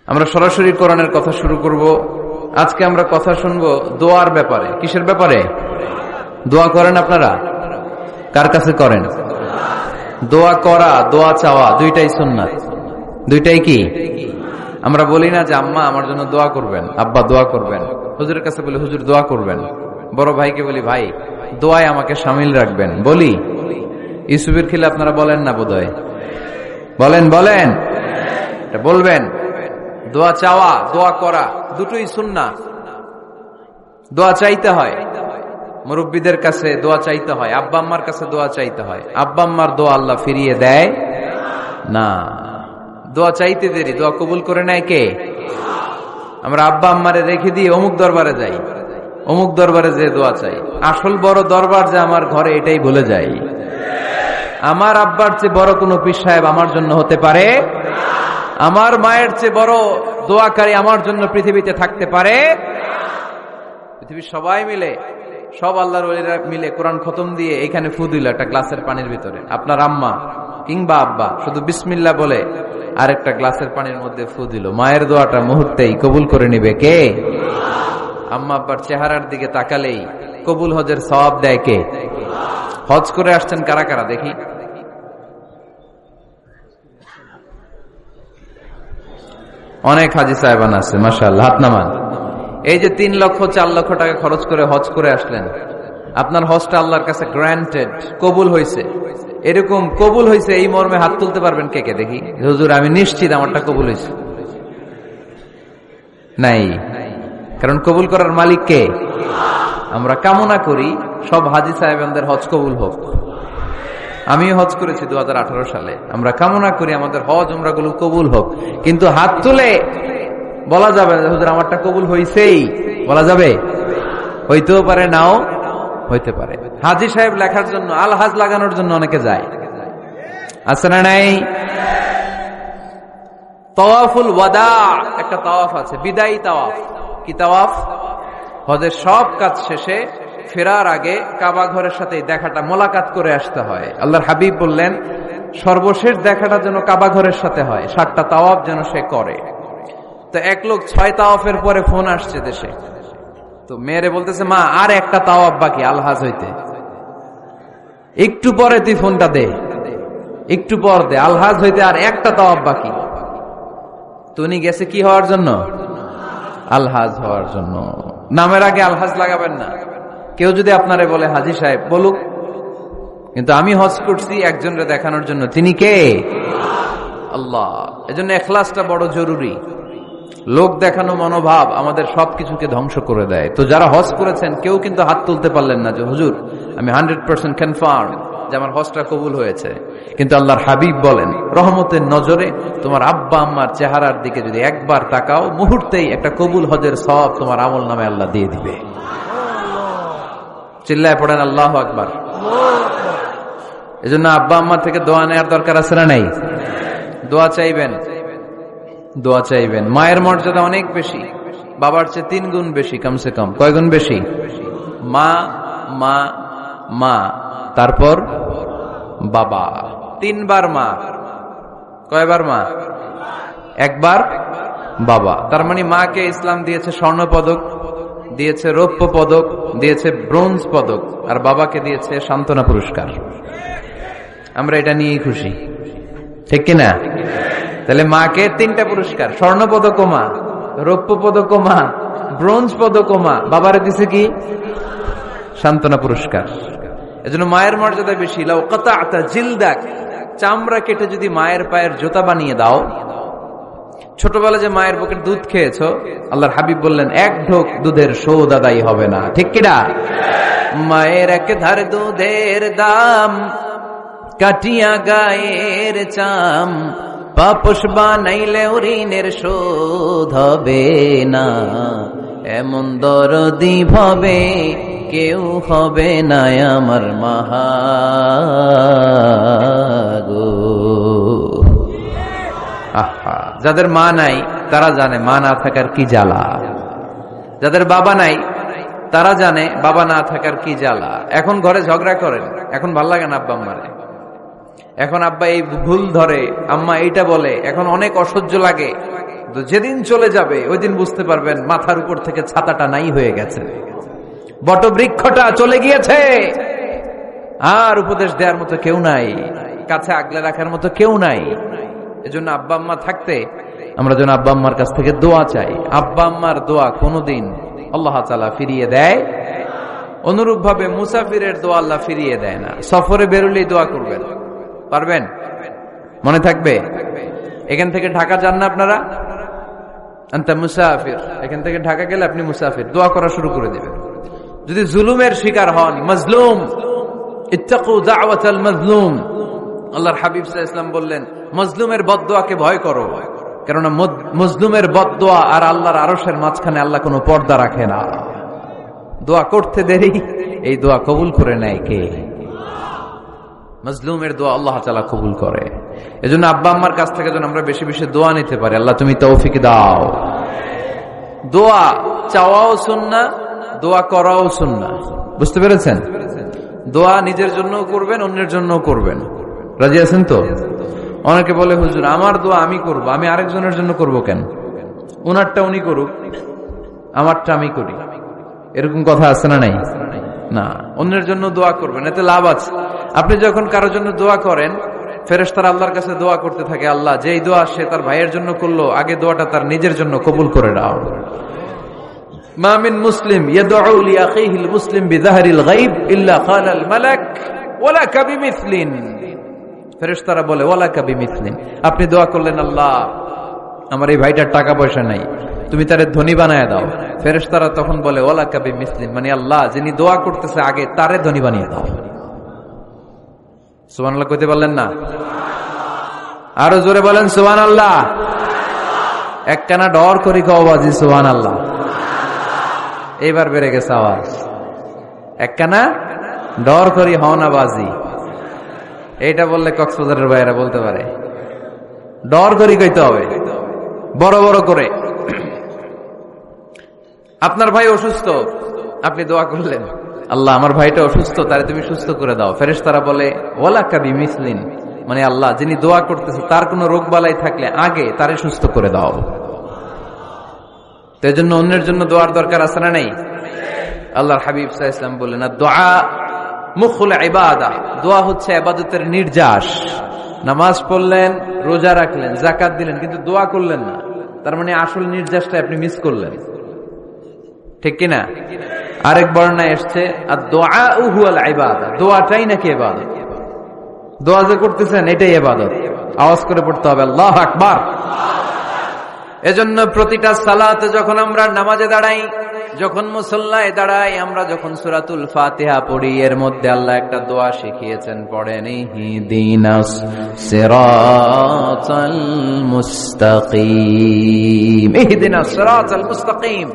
আমরা সরাসরি কোরআনের কথা শুরু করব। আজকে আমরা কথা শুনবো দোয়ার ব্যাপারে। কিসের ব্যাপারে? দোয়া করেন আপনারা? কার কাছে করেন? দোয়া করা, দোয়া চাওয়া দুইটাই সুন্নাত। দুইটাই কি? আমরা বলি না যে আম্মা আমার জন্য দোয়া করবেন, আব্বা দোয়া করবেন। হুজুরের কাছে বলি হুজুর দোয়া করবেন। বড় ভাইকে বলি ভাই দোয়ায় আমাকে শামিল রাখবেন। বলি ইউসুফের খিলে আপনারা বলেন না বোধহয়? বলেন বলেন, বলবেন। দোয়া চাওয়া, দোয়া করা দুটোই সুন্নাত। দোয়া চাইতে হয়, মুরব্বীদের কাছে দোয়া চাইতে হয়, আব্বা আম্মার কাছে দোয়া চাইতে হয়। আব্বা আম্মার দোয়া আল্লাহ ফিরিয়ে দেয় না। দোয়া চাইতে দেরি, দোয়া কবুল করে নেয় কে? আমরা আব্বা আম্মারে রেখে দিয়ে অমুক দরবারে যাই, অমুক দরবারে যে দোয়া চাই। আসল বড় দরবার যে আমার ঘরে, এটাই ভুলে যাই। আমার আব্বার চেয়ে বড় কোনো পীর সাহেব আমার জন্য হতে পারে? আমার মায়ের চেয়ে বড় দোয়াকারী আমার জন্য পৃথিবীতে থাকতে পারে? পৃথিবীর সবাই মিলে, সব আল্লাহর ওলিরা মিলে কোরআন খতম দিয়ে এখানে ফু দিল একটা গ্লাসের পানির ভিতরে। আপনার আম্মা কিংবা আব্বা শুধু বিসমিল্লাহ বলে আরেকটা গ্লাসের পানির মধ্যে ফু দিল। মায়ের দোয়াটা মুহূর্তেই কবুল করে নিবে কে? আম্মা আব্বার চেহারার দিকে তাকালেই কবুল হজের সওয়াব দেয় কে? হজ করে আসছেন কারা কারা দেখি? অনেক হাজি সাহেবান আছে, মাশাআল্লাহ, হাত নামান। এই যে 3 লক্ষ 4 লক্ষ টাকা খরচ করে হজ করে আসলেন, আপনার হজটা আল্লাহর কাছে গ্রান্টেড, কবুল হয়েছে। এরকম কবুল হয়েছে এই মর্মে হাত তুলতে পারবেন কে কে দেখি? হুজুর আমি নিশ্চিত আমারটা কবুল হয়েছে। নাই, কারণ কবুল করার মালিক কে? আমরা কামনা করি সব হাজি সাহেবানদের হজ কবুল হোক। আমিও হজ করেছি 2018 সালে। আমরা কামনা করি আমাদের হজ উমরাগুলো কবুল হোক, কিন্তু হাত তুলে বলা যাবে না হুজুর আমারটা কবুল হইছেই, বলা যাবে? হইতেও পারে, নাও হইতে পারে। হাজি সাহেব লেখার জন্য, আল হাজ লাগানোর জন্য অনেকে যায়, আছে না নাই? তাওয়াফুল ওয়াদা একটা তাওয়াফ আছে, বিদায়ী তাওয়াফ। কি তাওয়াফ? হজের সব কাজ শেষে ফেরার আগে কাবা ঘরের সাথে দেখাটা, মোলাকাত করে আসতে হয়। আল্লাহর হাবিব বললেন সর্বশেষ দেখাটা যেন কাবা ঘরের সাথে হয়, 7টা তাওয়াফ যেন সে করে। তো এক লোক 6 তাওয়াফের পরে ফোন আসছে দেশে, তো মেয়েরে বলতেছে মা আর একটা তাওয়াফ বাকি আলহাজ হইতে, একটু পরে তুই ফোনটা দে, একটু পর দে, আলহাজ হইতে আর একটা তাওয়াফ বাকি। তো উনি গেছে কি হওয়ার জন্য? আলহাজ হওয়ার জন্য। নামের আগে আলহাজ লাগাবেন না। কেউ যদি আপনারে বলে হাজি সাহেব, বলুক, কিন্তু আমি হজ করছি একজনকে দেখানোর জন্য। তিনি কে? আল্লাহ। এজন্য ইখলাসটা বড় জরুরি। লোক দেখানো মনোভাব আমাদের সবকিছুকে ধ্বংস করে দেয়। তো যারা হজ করেছেন কেউ কিন্তু হাত তুলতে পারলেন না যে হুজুর আমি 100% কনফার্ম যে আমার হজটা কবুল হয়েছে। কিন্তু আল্লাহর হাবিব বলেন রহমতের নজরে তোমার আব্বা আম্মার চেহারার দিকে যদি একবার তাকাও, মুহূর্তেই একটা কবুল হজের সওয়াব তোমার আমল নামে আল্লাহ দিয়ে দিবে। চিল্লায় পড়েন আল্লাহু আকবার। এজন্য আব্বা আম্মার থেকে দোয়া নেওয়ার দরকার আছে না নাই? দোয়া চাইবেন, দোয়া চাইবেন। মায়ের মর্যাদা অনেক বেশি, বাবার চেয়ে 3 গুণ বেশি, কমসে কম। কয় গুণ বেশি? মা মা মা, তারপর বাবা। 3 বার মা। কয়বার মা? একবার বাবা। তার মানে মাকে ইসলাম দিয়েছে স্বর্ণ পদক, দিয়েছে রৌপ্য পদক, দিয়েছে ব্রোঞ্জ পদক, আর বাবাকে দিয়েছে সান্ত্বনা পুরস্কার। আমরা এটা নিয়েই খুশি, ঠিক কিনা? তাহলে মাকে 3টা পুরস্কার, স্বর্ণ পদক মা, রৌপ্য পদক মা, ব্রোঞ্জ পদক মা, বাবারে দিছে কি? সান্ত্বনা পুরস্কার। এজন্য মায়ের মর্যাদা বেশি। লাউ কাতা'তা জিলদাক, চামড়া কেটে যদি মায়ের পায়ের জুতা বানিয়ে দাও। ছোটবেলা যে মায়ের বুকের দুধ খেয়েছো, আল্লাহর হাবিব বললেন 1 ঢোক দুধের শোধ আদায় হবে না, ঠিক কিনা? মায়ের এক ধার দুধের দাম, কাটিয়া গায়ের চাম, পাপস বানাইলে ঋণের শোধ হবে না। এমন দরদি ভাবে কেউ হবে না আমার মাহাগো। আহা, যাদের মা নাই তারা জানে মা না থাকার কি জ্বালা। যাদের বাবা নাই তারা জানে বাবা না থাকার কি জ্বালা। এখন ঘরে ঝগড়া করেন, এখন ভাল লাগে না আব্বা আম্মারে, এখন আব্বা এই ভুল ধরে, আম্মা এইটা বলে, এখন অনেক অসহ্য লাগে। কিন্তু যেদিন চলে যাবে ওই দিন বুঝতে পারবেন মাথার উপর থেকে ছাতাটা নাই হয়ে গেছে, বটবৃক্ষটা চলে গিয়েছে, আর উপদেশ দেওয়ার মতো কেউ নাই, কাছে আগলে রাখার মতো কেউ নাই। এজন্য আব্বা আম্মা থাকতে আমরা যেন আব্বা আম্মার কাছ থেকে দোয়া চাই। আব্বা আম্মার দোয়া কোনোদিন আল্লাহ তাআলা ফিরিয়ে দেয়, অনুরূপ ভাবে মুসাফিরের দোয়া আল্লাহ ফিরিয়ে দেয় না। সফরে বেরোলেই দোয়া করবেন, পারবেন? মনে থাকবে? এখান থেকে ঢাকা যান না আপনারা, আনতা মুসাফির, এখান থেকে ঢাকা গেলে আপনি মুসাফির, দোয়া করা শুরু করে দেবেন। যদি জুলুমের শিকার হন, মাজলুম, ইত্তাকু দাওয়াতাল মাজলুম, আল্লাহর হাবিব সাল্লাল্লাহু আলাইহি ওয়াসাল্লাম বললেন মাজলুমের বদদোয়াকে ভয় করো, কারণ মাজলুমের বদদোয়া আর আল্লাহর আরশের মাঝখানে আল্লাহ কোনো পর্দা রাখে না। দোয়া করতে দেরি, এই দোয়া কবুল করে নেয় কে? মাজলুমের দোয়া আল্লাহ তাআলা কবুল করে। এজন্য আব্বা আম্মার কাছ থেকে যেন আমরা বেশি বেশি দোয়া নিতে পারি। আল্লাহ তুমি তৌফিক দাও। দোয়া চাওয়াও সুন্নাহ, দোয়া করাও সুন্নাহ। বুঝতে পেরেছেন? দোয়া নিজের জন্যও করবেন, অন্যের জন্যও করবেন। রাজি আছেন তো? অনেকে বলে হুজুর আমার দোয়া আমি করব, আমি আরেকজনের জন্য করব কেন? উনারটা উনি করুক, আমারটা আমি করি, এরকম কথা আছে না নাই? না, অন্যের জন্য দোয়া করবেন, এতে লাভ আছে। আপনি যখন কারোর জন্য দোয়া করেন, ফেরেশতারা আল্লাহর কাছে দোয়া করতে থাকে, আল্লাহ যেই দোয়া সে তার ভাইয়ের জন্য করলো, আগে দোয়াটা তার নিজের জন্য কবুল করে দাও। মা মিন মুসলিম ইয়াদউ লিআখিহিল মুসলিম বিযাহরিল গায়ব ইল্লা ক্বালাল মালাক ওয়ালাকা বিমিসলিন। ফেরেশতারা বলে ওয়ালাকা বিমিসলিন, আপনি দোয়া করলেন আল্লাহ আমার এই ভাইটার টাকা পয়সা নাই, তুমি তারে ধনী বানায় দাও। ফেরেশতারা তখন বলে ওয়ালাকা বিমিসলিন, মানে আল্লাহ যিনি দোয়া করতেছে আগে তারে ধনী বানিয়ে দাও। সুবহানাল্লাহ কইতে পারলেন না? আরো জোরে বলেন সুবহানাল্লাহ। একখানা ডর করি কওবাজি সুবহানাল্লাহ। এবার বেড়ে গেছে আওয়াজ। একখানা ডর করি হওনাবাজি, এইটা বললে কক্সবাজারের ভাইয়েরা বলতে পারে। ডর করি কইতে হবে বড় বড় করে। আপনার ভাই অসুস্থ, আপনি দোয়া করলেন আল্লাহ আমার ভাইটা অসুস্থ, তারে তুমি সুস্থ করে দাও। ফেরেশতারা বলে ওয়ালাকা বিমিসলিন, মানে আল্লাহ যিনি দোয়া করতেছে তার কোনো রোগ বালাই থাকলে আগে তারে সুস্থ করে দাও। তো এজন্য অন্যের জন্য দোয়ার দরকার আছে না নাই? আল্লাহর হাবিব সাল্লাল্লাহু আলাইহি ওয়াসাল্লাম বললেন দোয়া মুখুল ইবাদা, দোয়া হচ্ছে ইবাদতের নির্যাস। নামাজ পড়লেন, রোজা রাখলেন, যাকাত দিলেন, কিন্তু দোয়া করলেন না, তার মানে আসল নির্যাসটা আপনি মিস করলেন, ঠিক কিনা? আরেক বর্ণনায় এসেছে আদ-দুআউ হুয়াল ইবাদা, দোয়াটাই নাকি ইবাদত। দোয়া যে করতেছেন এটাই ইবাদত। আওয়াজ করে পড়তে হবে আল্লাহু আকবার। এজন্য প্রতিটা সালাতে যখন আমরা নামাজে দাঁড়াই, যখন মুসল্লায় দাঁড়াই, আমরা যখন সূরাতুল ফাতিহা পড়ি, এর মধ্যে আল্লাহ একটা দোয়া শিখিয়েছেন, পড়েন ইহদিনাস সিরাতাল মুস্তাকিম। ইহদিনাস সিরাতাল মুস্তাকিম,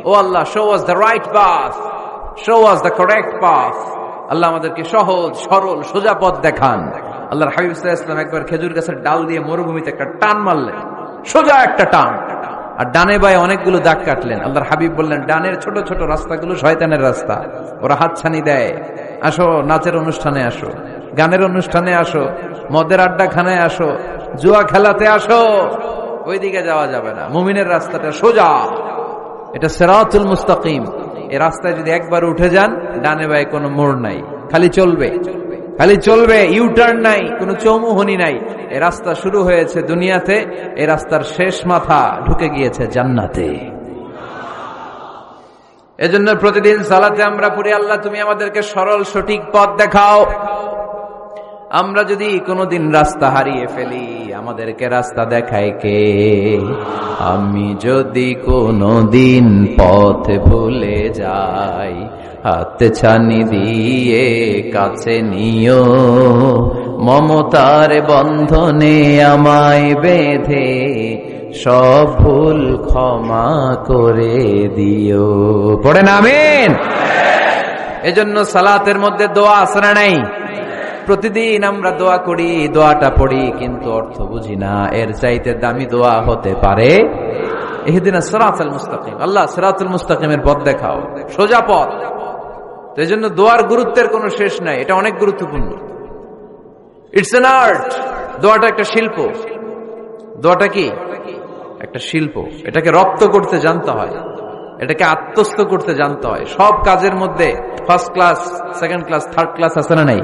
ও আল্লাহ show us the right path, show us the correct path। আল্লাহ আমাদেরকে সহজ সরল সোজা পথ দেখান। আল্লাহর হাবিব সাল্লাল্লাহু আলাইহি ওয়াসাল্লাম একবার খেজুর গাছের ডাল দিয়ে মরুভূমিতে একটা টান মারলেন, সোজা একটা টান, আর ডানে বায়ে অনেকগুলো দাগ কাটলেন। আল্লাহর হাবিব বললেন ডানের ছোট ছোট রাস্তাগুলো শয়তানের রাস্তা, ওরা হাতছানি দেয়। আসো নাচের অনুষ্ঠানে আসো, গানের অনুষ্ঠানে আসো, মদের আড্ডাখানায় আসো, জুয়া খেলাতে আসো, ওইদিকে যাওয়া যাবে না। মুমিনের রাস্তাটা সোজা, এটা সিরাতুল মুস্তাকিম। এই রাস্তায় যদি একবার উঠে যান, ডানে বায়ে কোনো মোড় নাই, খালি চলবে, খালি চলবে, ইউটার্ন নাই, কোনো চৌমুহনী নাই। এই রাস্তা শুরু হয়েছে দুনিয়াতে, এই রাস্তার শেষ মাথা ঢুকে গিয়েছে জান্নাতে। এজন্য প্রতিদিন সালাতে আমরা পড়ি আল্লাহ তুমি আমাদেরকে সরল সঠিক পথ দেখাও। আমরা যদি কোনোদিন রাস্তা হারিয়ে ফেলি, আমাদেরকে রাস্তা দেখায় কে? আমি যদি কোনোদিন পথ ভুলে যাই, হাতে ছানি দিয়ে কাছে নিও, মমতার বন্ধনে আমায় বেঁধে সব ভুল ক্ষমা করে দিও। পড়েন আমিন। এজন্য সালাতের মধ্যে দোয়া আছে না নাই? প্রতিদিন আমরা দোয়া করি, দোয়াটা পড়ি, কিন্তু অর্থ বুঝি না। এর চাইতে দামি দোয়া হতে পারে ইহদিনাস সিরাতাল মুস্তাকিম, আল্লাহ সিরাতুল মুস্তাকিমের পথ দেখাও, সোজা পথ। তো এই জন্য দোয়ার গুরুত্বের কোনো শেষ নাই, এটা অনেক গুরুত্বপূর্ণ। ইটস অ্যান আর্ট, দোয়াটা একটা শিল্প। দোয়াটা কি? একটা শিল্প। এটাকে রপ্ত করতে জানতে হয়, এটাকে আত্মস্থ করতে জানতে হয়। সব কাজের মধ্যে first class, second class, third class আছে না নাই?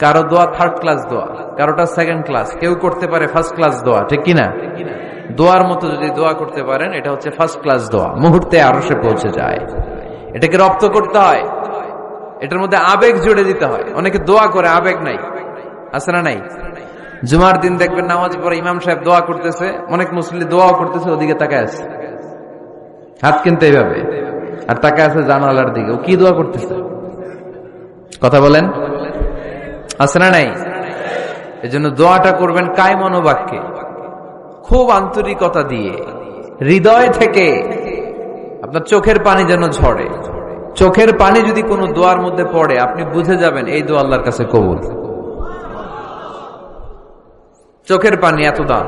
কারো দোয়া থার্ড ক্লাস দোয়া, কারোটা সেকেন্ড ক্লাস, কেউ করতে পারে ফার্স্ট ক্লাস দোয়া, ঠিক কিনা? দোয়ার মতো যদি দোয়া করতে পারেন, এটা হচ্ছে ফার্স্ট ক্লাস দোয়া, মুহূর্তে আরশে পৌঁছে যায়। এটাকে রপ্ত করতে হয়, এটার মধ্যে আবেগ জুড়ে দিতে হয়। অনেকে দোয়া করে আবেগ নাই, আছে না নাই? জুমার দিন দেখবেন নামাজ পড়ে ইমাম সাহেব দোয়া করতেছে, অনেক মুসল্লি দোয়াও করতেছে, ওদিকে তাকায় আছে, হাত কিনতে এইভাবে, আর তাকায় আছে জানালার দিকে। ও কি দোয়া করতেছে? কথা বলেন, আছে না নাই? এজন্য দোয়াটা করবেন কায় মনোবাক্যে, খুব আন্তরিকতা দিয়ে, হৃদয় থেকে। আপনার চোখের পানি যেন ঝরে। চোখের পানি যদি কোনো দোয়ার মধ্যে পড়ে, আপনি বুঝে যাবেন এই দোয়া আল্লাহর কাছে কবুল। চোখের পানি এত দাম।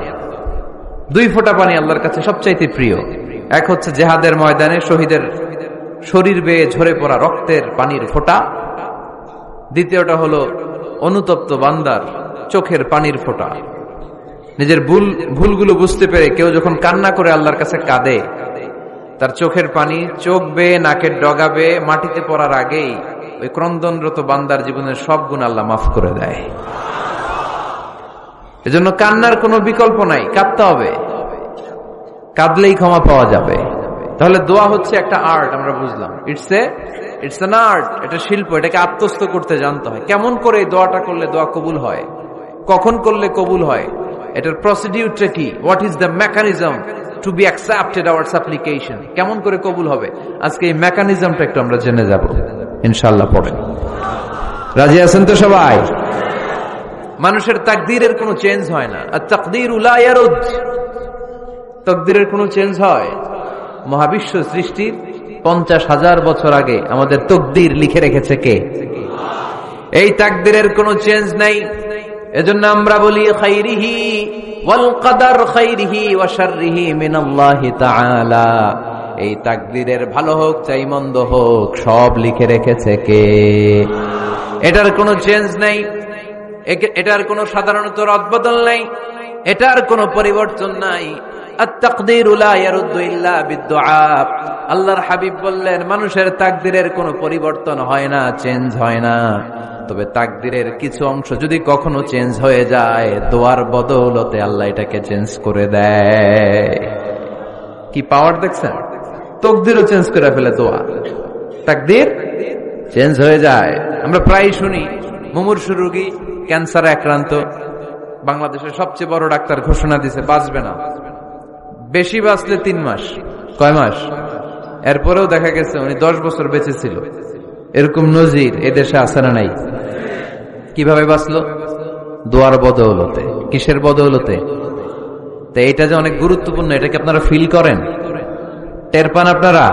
2 ফোঁটা পানি আল্লাহর কাছে সবচাইতে প্রিয়। এক হচ্ছে জিহাদের ময়দানে শহীদের শরীর বেয়ে ঝরে পড়া রক্তের পানির ফোঁটা, দ্বিতীয়টা হলো অনুতপ্ত বান্দার চোখের পানির ফোঁটা। নিজের ভুলগুলো বুঝতে পেরে কেউ যখন কান্না করে আল্লাহর কাছে কাঁদে, তার চোখের পানি চোখ বেয়ে নাকের ডগা বেয়ে মাটিতে পড়ার আগেই ওই ক্রন্দনরত বান্দার জীবনের সব গুণ আল্লাহ মাফ করে দেয়। এজন্য কান্নার কোনো বিকল্প নাই, কাঁদতে হবে, কাঁদলেই ক্ষমা পাওয়া যাবে। তাহলে দোয়া হচ্ছে একটা আর্ট, আমরা বুঝলাম। ইটস এন আর্ট, এটা শিল্প। এটাকে আত্মস্থ করতে জানতে হয়। কেমন করে এই দোয়াটা করলে দোয়া কবুল হয়, কখন করলে কবুল হয়, এটার প্রসিডিউরটা কি, what is the mechanism two be accepted hour সাপ্লিকেশন, কেমন করে কবুল হবে, আজকে এই মেকানিজমটা একটু আমরা জেনে যাব ইনশাআল্লাহ। পড়েন, রাজি আছেন তো সবাই? মানুষের তাকদীরের কোনো চেঞ্জ হয় না। আর তাকদীরু লা ইয়ারুদ, তাকদীরের কোনো চেঞ্জ হয়? মহাবিশ্ব সৃষ্টির 50,000 বছর আগে আমাদের তাকদীর লিখে রেখেছে কে? এই তাকদীরের কোনো চেঞ্জ নাই। এজন্য আমরা বলি খাইরিহি ওয়াল কদর, খাইরিহি ওয়া শাররিহি মিনাল্লাহি তাআলা। এই তাকদীরের ভালো হোক চাই মন্দ হোক, সব লিখে রেখেছে কে? এটার কোনো চেঞ্জ নাই, এটার কোনো সাধারণত রদবদল নাই, এটার কোনো পরিবর্তন নাই। আত-তাকদীরু লা ইয়ারুদ্দু ইল্লা বিদ-দুআ। আল্লাহর হাবিব বললেন, মানুষের তাকদীরের কোনো পরিবর্তন হয় না, চেঞ্জ হয় না। তবে তাকদীরের কিছু অংশ যদি কখনো চেঞ্জ হয়ে যায়, দোয়ার বদৌলতে আল্লাহ এটাকে চেঞ্জ করে দেয়। কি পাওয়ার দেখছেন? তাকদীরও চেঞ্জ করে ফেলে দোয়া, তাকদীর চেঞ্জ হয়ে যায়। আমরা প্রায় শুনি মুমূর্ষু রোগী, ক্যান্সারে আক্রান্ত, বাংলাদেশের সবচেয়ে বড় ডাক্তার ঘোষণা দিছে বাঁচবে না, বেশি বাঁচলে 3 মাস। কয় মাস? এরপরেও দেখা গেছে উনি 10 বছর বেঁচে ছিল। এরকম নজির এদেশে আছে না নাই? কিভাবে বাঁচলো? দোয়ার বদৌলতে। কিসের বদৌলতে? তো এটা যে অনেক গুরুত্বপূর্ণ, এটাকে আপনারা ফিল করেন, টের পান আপনারা?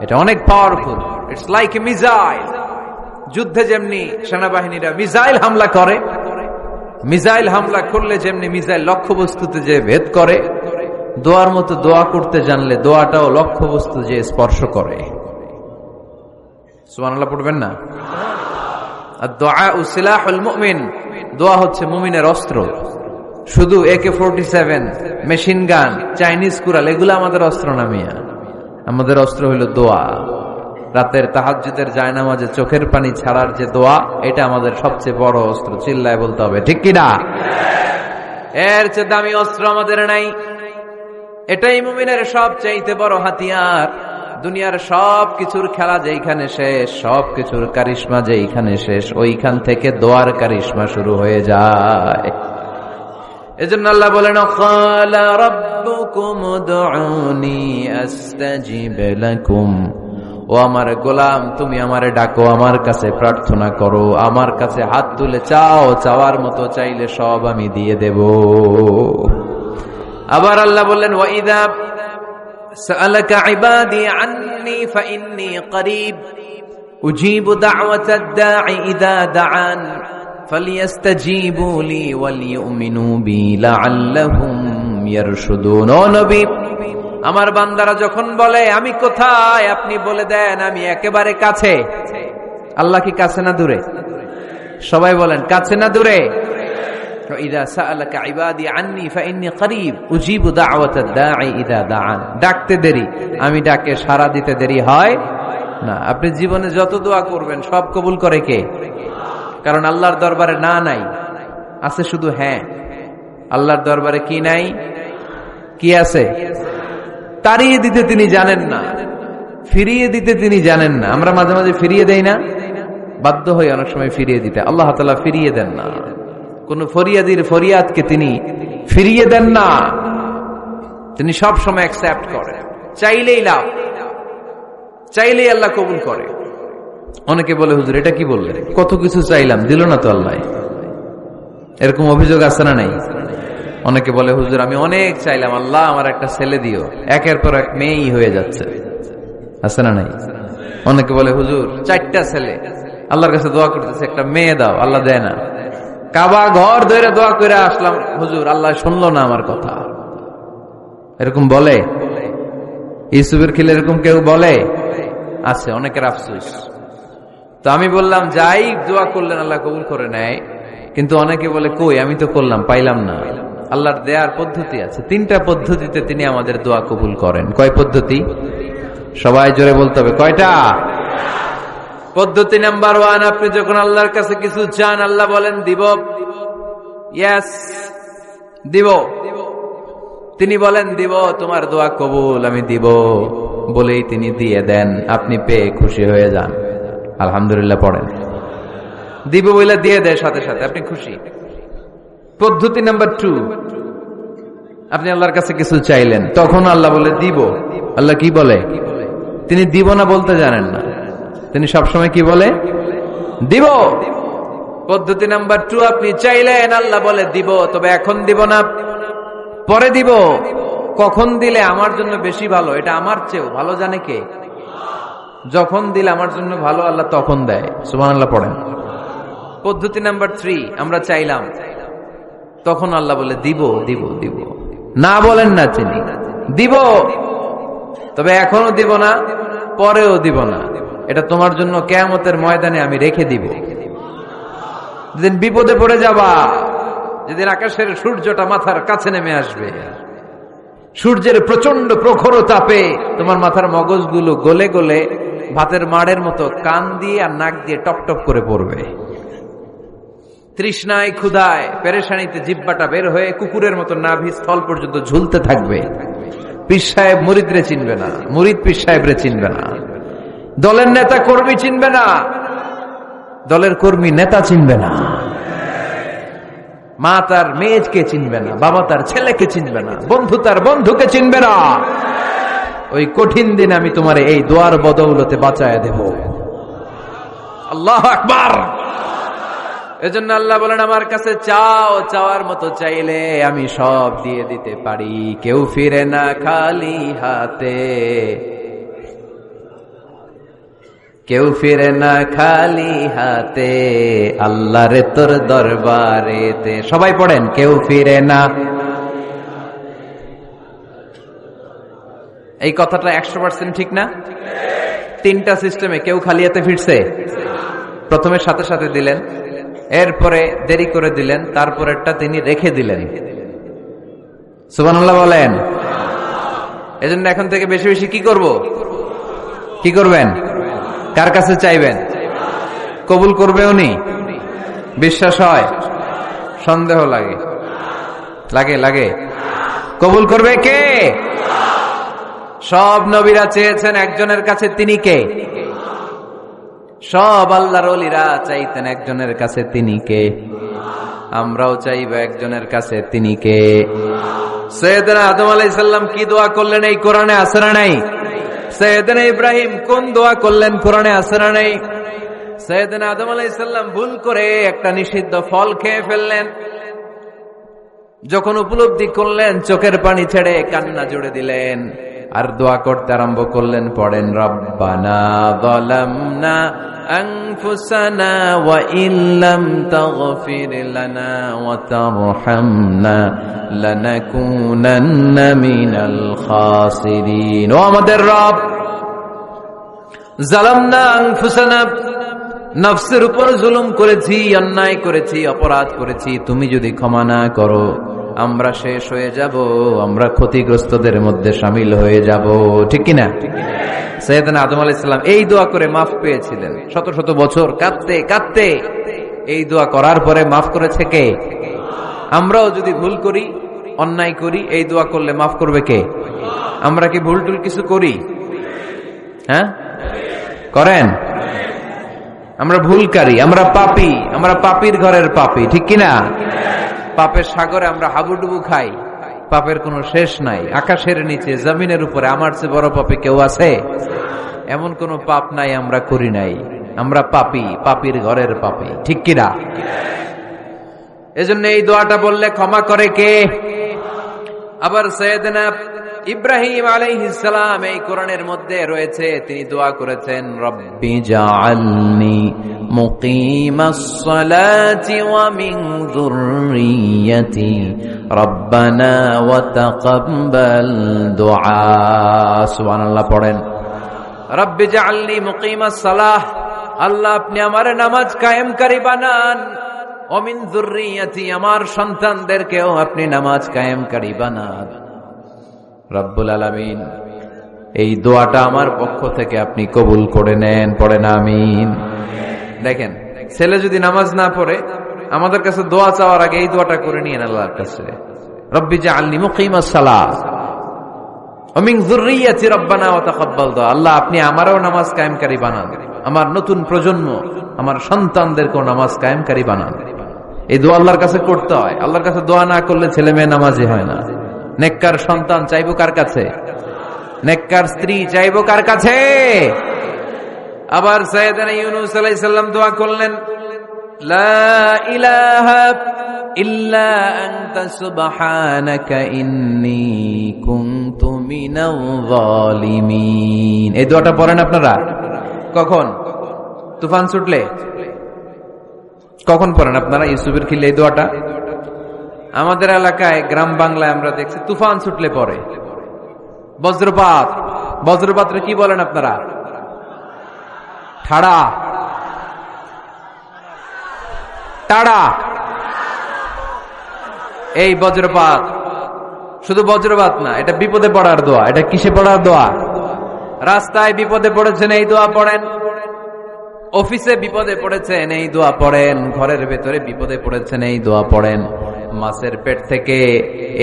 এটা অনেক powerful. It's like a missile. যুদ্ধে যেমনি সেনাবাহিনীরা মিসাইল হামলা করে, মিসাইল হামলা করলে যেমনি মিসাইল লক্ষ্যবস্তুতে যে ভেদ করে, দোয়ার মতো দোয়া করতে জানলে দোয়াটাও লক্ষ্যবস্তু যে স্পর্শ করে। সুবহানাল্লাহ পড়বেন না? আদ-দুআউ সিলাহুল মুমিন। দোয়া হচ্ছে মুমিনের অস্ত্র। শুধু AK-47, machine gun, Chinese Corel এগুলো আমাদের অস্ত্র না মিয়া। আমাদের অস্ত্র হলো দোয়া। রাতের তাহাজ্জুদের জায়নামাজে চোখের পানি ছাড়ার যে দোয়া, এটা আমাদের সবচেয়ে বড় অস্ত্র। চিল্লায় বলতে হবে, ঠিক কি না? এর চেয়ে দামি অস্ত্র আমাদের নাই। এটাই মুমিনের সবচাইতে বড় হাতিয়ার। দুনিয়ার সব কিছুর খেলা যেইখানে শেষ, সব কিছুর কারিশমা যেইখানে শেষ, ওইখান থেকে দোয়ার কারিশমা শুরু হয়ে যায়। এজন্য আল্লাহ বলেন, ক্বালা রাব্বুকুম উদউনি আস্তাজিব লাকুম। ও আমার গোলাম, তুমি আমারে ডাকো, আমার কাছে প্রার্থনা করো, আমার কাছে হাত তুলে চাও, চাওয়ার মতো চাইলে সব আমি দিয়ে দেব। আবার আল্লাহ বললেন, ওয়া ইযা সাআলাকা ইবাদি আন্নী ফাইন্নী করিব উজিবু দাওয়াতাদ দাঈ ইযা দাআন ফালিয়াস্তাজিবু লি ওয়াল ইউমিনু বি লাআল্লাহুম ইয়ারশুদুন। ও নবী, আমার বান্দারা যখন বলে আমি কোথায়, আপনি বলে দেন আমি একেবারে কাছে। আল্লাহ কি কাছে না দূরে? সবাই বলেন, কাছে না দূরে? ইযা সাআলাকা ইবাদি আন্নী ফাইন্নী করিব উজিবু দাওয়াতাদ দাঈ ইযা দাআন। ডাকতে দেরি, আমি ডাকে সাড়া দিতে দেরি হয় না। আপনি জীবনে যত দোয়া করবেন সব কবুল করে কে? কারণ আল্লাহর দরবারে না নাই, আছে শুধু হ্যাঁ। আল্লাহর দরবারে কি নাই? কি আছে? তাড়িয়ে দিতে তিনি জানেন না, ফিরিয়ে দিতে তিনি জানেন না। আমরা মাঝে মাঝে ফিরিয়ে দেই না, বাধ্য হই অনেক সময় ফিরিয়ে দিতে। আল্লাহ তাআলা ফিরিয়ে দেন না, কোন ফরিয়াদির ফরিয়াদকে তিনি ফিরিয়ে দেন না, তিনি সব সময় অ্যাকসেপ্ট করেন। চাইলেই লাভ, চাইলেই আল্লাহ কবুল করে। অনেকে বলে হুজুর এটা কি বললেন, কত কিছু চাইলাম দিল না তো আল্লাহ। এরকম অভিযোগ আছে না নাই? অনেকে বলে হুজুর আমি অনেক চাইলাম, আল্লাহ আমার একটা ছেলে দিও, একের পর এক মেয়েই হয়ে যাচ্ছে। আছে না নাই? অনেকে বলে হুজুর 4টা ছেলে, আল্লাহর কাছে দোয়া করতেছে একটা মেয়ে দাও, আল্লাহ দেয় না। কাবা ঘর ধরে দোয়া করে আসলাম, হুজুর আল্লাহ শুনলো না আমার কথা। এরকম বলে? ইউসুফের খিলে এরকম কেউ বলে? আছে, অনেকের আফসোস। তো আমি বললাম যাই দোয়া করলেন আল্লাহ কবুল করে নেয়, কিন্তু অনেকে বলে কই আমি তো করলাম পাইলাম না। আল্লাহর দেয়ার পদ্ধতি আছে, 3টা পদ্ধতিতে তিনি আমাদের দোয়া কবুল করেন। কয় পদ্ধতি? সবাই জোরে বলতে হবে, কয়টা? পদ্ধতি নাম্বার 1, আপনি যখন আল্লাহর কাছে কিছু চান আল্লাহ বলেন দিব, ইয়েস দিব। তিনি বলেন দিব, তোমার দোয়া কবুল, আমি দিব বলেই তিনি দিয়ে দেন। আপনি পেয়ে খুশি হয়ে যান, আলহামদুলিল্লাহ পড়েন। দিব বলে দিয়ে দেয় সাথে সাথে, আপনি খুশি। পদ্ধতি নাম্বার 2, আপনি আল্লাহর কাছে কিছু চাইলেন, তখন আল্লাহ বলে দিব। আল্লাহ কি বলে? তিনি দিব না বলতে জানেন না, তিনি সবসময় কি বলে? দিব। পদ্ধতি নাম্বার 2, আপনি চাইলেন, আল্লাহ বলে দিব, তবে এখন দিব না, পরে দিব। কখন দিলে আমার জন্য বেশি ভালো, এটা আমার চেয়েও ভালো জানে কে? যখন দিলে আমার জন্য ভালো আল্লাহ তখন দেয়। সুবহানাল্লাহ পড়েন। পদ্ধতি নাম্বার 3, আমরা চাইলাম, তখন আল্লাহ বলে দিব দিব দিব। না বলেন না, তিনি দিব, তবে এখনো দিব না, পরেও দিব না। এটা তোমার জন্য কিয়ামতের ময়দানে আমি রেখে দিব। যেদিন বিপদে পড়ে যাবা, যেদিন আকাশের সূর্যটা মাথার কাছে নেমে আসবে, সূর্যের প্রচন্ড প্রখর তাপে তোমার মাথার মগজগুলো গলে গলে ভাতের মাড়ের মতো কান দিয়ে আর নাক দিয়ে টপ টপ করে পড়বে। তৃষ্ণায় ক্ষুধায় পেরেশানিতে জিহ্বাটা বের হয়ে কুকুরের মতো নাভি স্থল পর্যন্ত ঝুলতে থাকবে। পীর সাহেব মুরিদরে চিনবে না, মুরিদ পীর সাহেবরে চিনবে না, দলের নেতা কর্মী চিনবে না, দলের কর্মী নেতা চিনবে না, মা তার মেয়েকে চিনবে না, বাবা তার ছেলেকে চিনবে না, বন্ধু তার বন্ধুকে চিনবে না। ওই কঠিন দিন আমি তোমার এই দোয়ার বদৌলতে বাঁচায় দেব। আল্লাহু আকবার। এজন্য আল্লাহ বলেন আমার কাছে চাও, চাওয়ার মতো চাইলে আমি সব দিয়ে দিতে পারি। কেউ ফিরে না খালি হাতে, কেউ ফিরে না খালি হাতে, আল্লাহর তোর দরবারেতে। সবাই পড়েন, কেউ ফিরে না। এই কথাটা 100% ঠিক না? 3টা সিস্টেমে কেউ খালি হাতে ফিরছে? প্রথমে সাথে সাথে দিলেন, এরপরে দেরি করে দিলেন, তারপরেরটা তিনি রেখে দিলেন। সুবহানাল্লাহ বলেন। এজন্য এখন থেকে বেশি বেশি কি করব? কি করবেন? কার কাছে চাইবেন? কবুল করবে উনি? বিশ্বাস হয়? সন্দেহ লাগে? লাগে লাগে? কবুল করবে কে? সব নবীরা চেয়েছেন একজনের কাছে, তিনি কে? সব আল্লাহর ওলিরা চাইতেন একজনের কাছে, তিনি কে? আমরাও চাইব একজনের কাছে, তিনি কে? সাইয়েদনা আদম আলাইহিস সালাম কি দোয়া করলেন এই কোরআনে আছে না নাই? সাইয়েদনা ইব্রাহিম কোন দোয়া করলেন কোরআনে আছে না নাই? সাইয়েদনা আদম আলাইহিস সালাম ভুল করে একটা নিষিদ্ধ ফল খেয়ে ফেললেন, যখন উপলব্ধি করলেন চোখের পানি ছেড়ে কান্না জুড়ে দিলেন, আর দোয়া করতে আরম্ভ করলেন। পড়েন, রব্বানা যালামনা আনফুসানা ওয়া ইল্লাম তাগফির লানা ওয়া তারহামনা লানাকুনান্না মিনাল খাসিরিন। ও আমাদের রব, যালামনা আনফুসানা, নফসের উপর জুলুম করেছি, অন্যায় করেছি, অপরাধ করেছি, তুমি যদি ক্ষমা না করো আমরা শেষ হয়ে যাব, আমরা ক্ষতিগ্রস্তদের মধ্যে শামিল হয়ে যাব। ঠিক কিনা? সাইয়েদনা আদম আলাইহিস সালাম এই দোয়া করে মাফ পেয়েছিলেন। শত শত বছর কাঁদতে কাঁদতে এই দোয়া করার পরে মাফ করেছে কে? আমরাও যদি ভুল করি, অন্যায় করি, এই দোয়া করলে মাফ করবে কে? আমরা কি ভুল টুল কিছু করি? হ্যাঁ, করেন? আমরা ভুলকারী, আমরা পাপী, আমরা পাপীর ঘরের পাপী। ঠিক কিনা? পাপের সাগরে আমরা হাবুডুবু খাই, পাপের কোনো শেষ নাই। আকাশের নিচে, জমিনের উপরে আমার চেয়ে বড় পাপী কেউ আছে? এমন কোন পাপ নাই আমরা করি নাই। আমরা পাপী, পাপীর ঘরের পাপী। ঠিক কিনা? এজন্য এই দোয়াটা বললে ক্ষমা করে কে? আবার সাইয়েদনা ইব্রাহিম আলাইহিস সালাম এই কোরআনের মধ্যে রয়েছে, তিনি দোয়া করেছেন, রব্বি জাআলনি মুকিমাস সালাতি ওয়া মিন যুররিয়্যাতি রব্বানা ওয়া তাকাব্বাল দুআ। সুবহানাল্লাহ পড়েন। রব্বি জাআলনি মুকিমাস সালাহ, আল্লাহ আপনি আমার নামাজ কায়েমকারী বানান, ওয়া মিন যুররিয়্যাতি, আমার সন্তানদেরকেও আপনি নামাজ কায়েমকারী বানান। রব্বুল আলামিন এই দোয়াটা আমার পক্ষ থেকে আপনি কবুল করে নেন। পড়েন আমিন। দেখেন, ছেলে যদি নামাজ না পড়ে আমাদের কাছে দোয়া চাওয়ার আগে এই দোয়াটা করে নিয়েন আল্লাহর কাছে, রব্বি জাআলনি মুকিমাস সালাহ ওয়া মিন যুররিয়্যাতি রব্বানা ওয়া তাকাব্বাল দুআ। আল্লাহ আপনি আমারও নামাজ কায়েমকারী বানান, আমার নতুন প্রজন্ম, আমার সন্তানদেরকেও নামাজ কায়েমকারী বানান। এই দোয়া আল্লাহর কাছে করতে হয়। আল্লাহর কাছে দোয়া না করলে ছেলে মেয়ে নামাজি হয় না। নেককার সন্তান চাইবো কার কাছে? নেককার স্ত্রী চাইবো কার কাছে? আবার সাইয়েদনা ইউনূস আলাইহিস সালাম দোয়া করলেন, লা ইলাহা ইল্লা আনতা সুবহানাকা ইন্নী কুনতু মিনাল যালিমিন। এই দোয়াটা পড়েন আপনারা? কখন? তুফান ছুটলে? কখন পড়েন আপনারা ইউসুফের খিলে এই দোয়াটা? আমাদের এলাকায় গ্রাম বাংলায় আমরা দেখছি তুফান ছুটলে পরে। বজ্রপাত, বজ্রপাতরে কি বলেন আপনারা? ঠাড়া, টাড়া। এই বজ্রপাত শুধু বজ্রপাত না, এটা বিপদে পড়ার দোয়া। এটা কিসে পড়ার দোয়া? রাস্তায় বিপদে পড়েছেন এই দোয়া পড়েন, অফিসে বিপদে পড়েছেন এই দোয়া পড়েন, ঘরের ভেতরে বিপদে পড়েছেন এই দোয়া পড়েন। মাছের পেট থেকে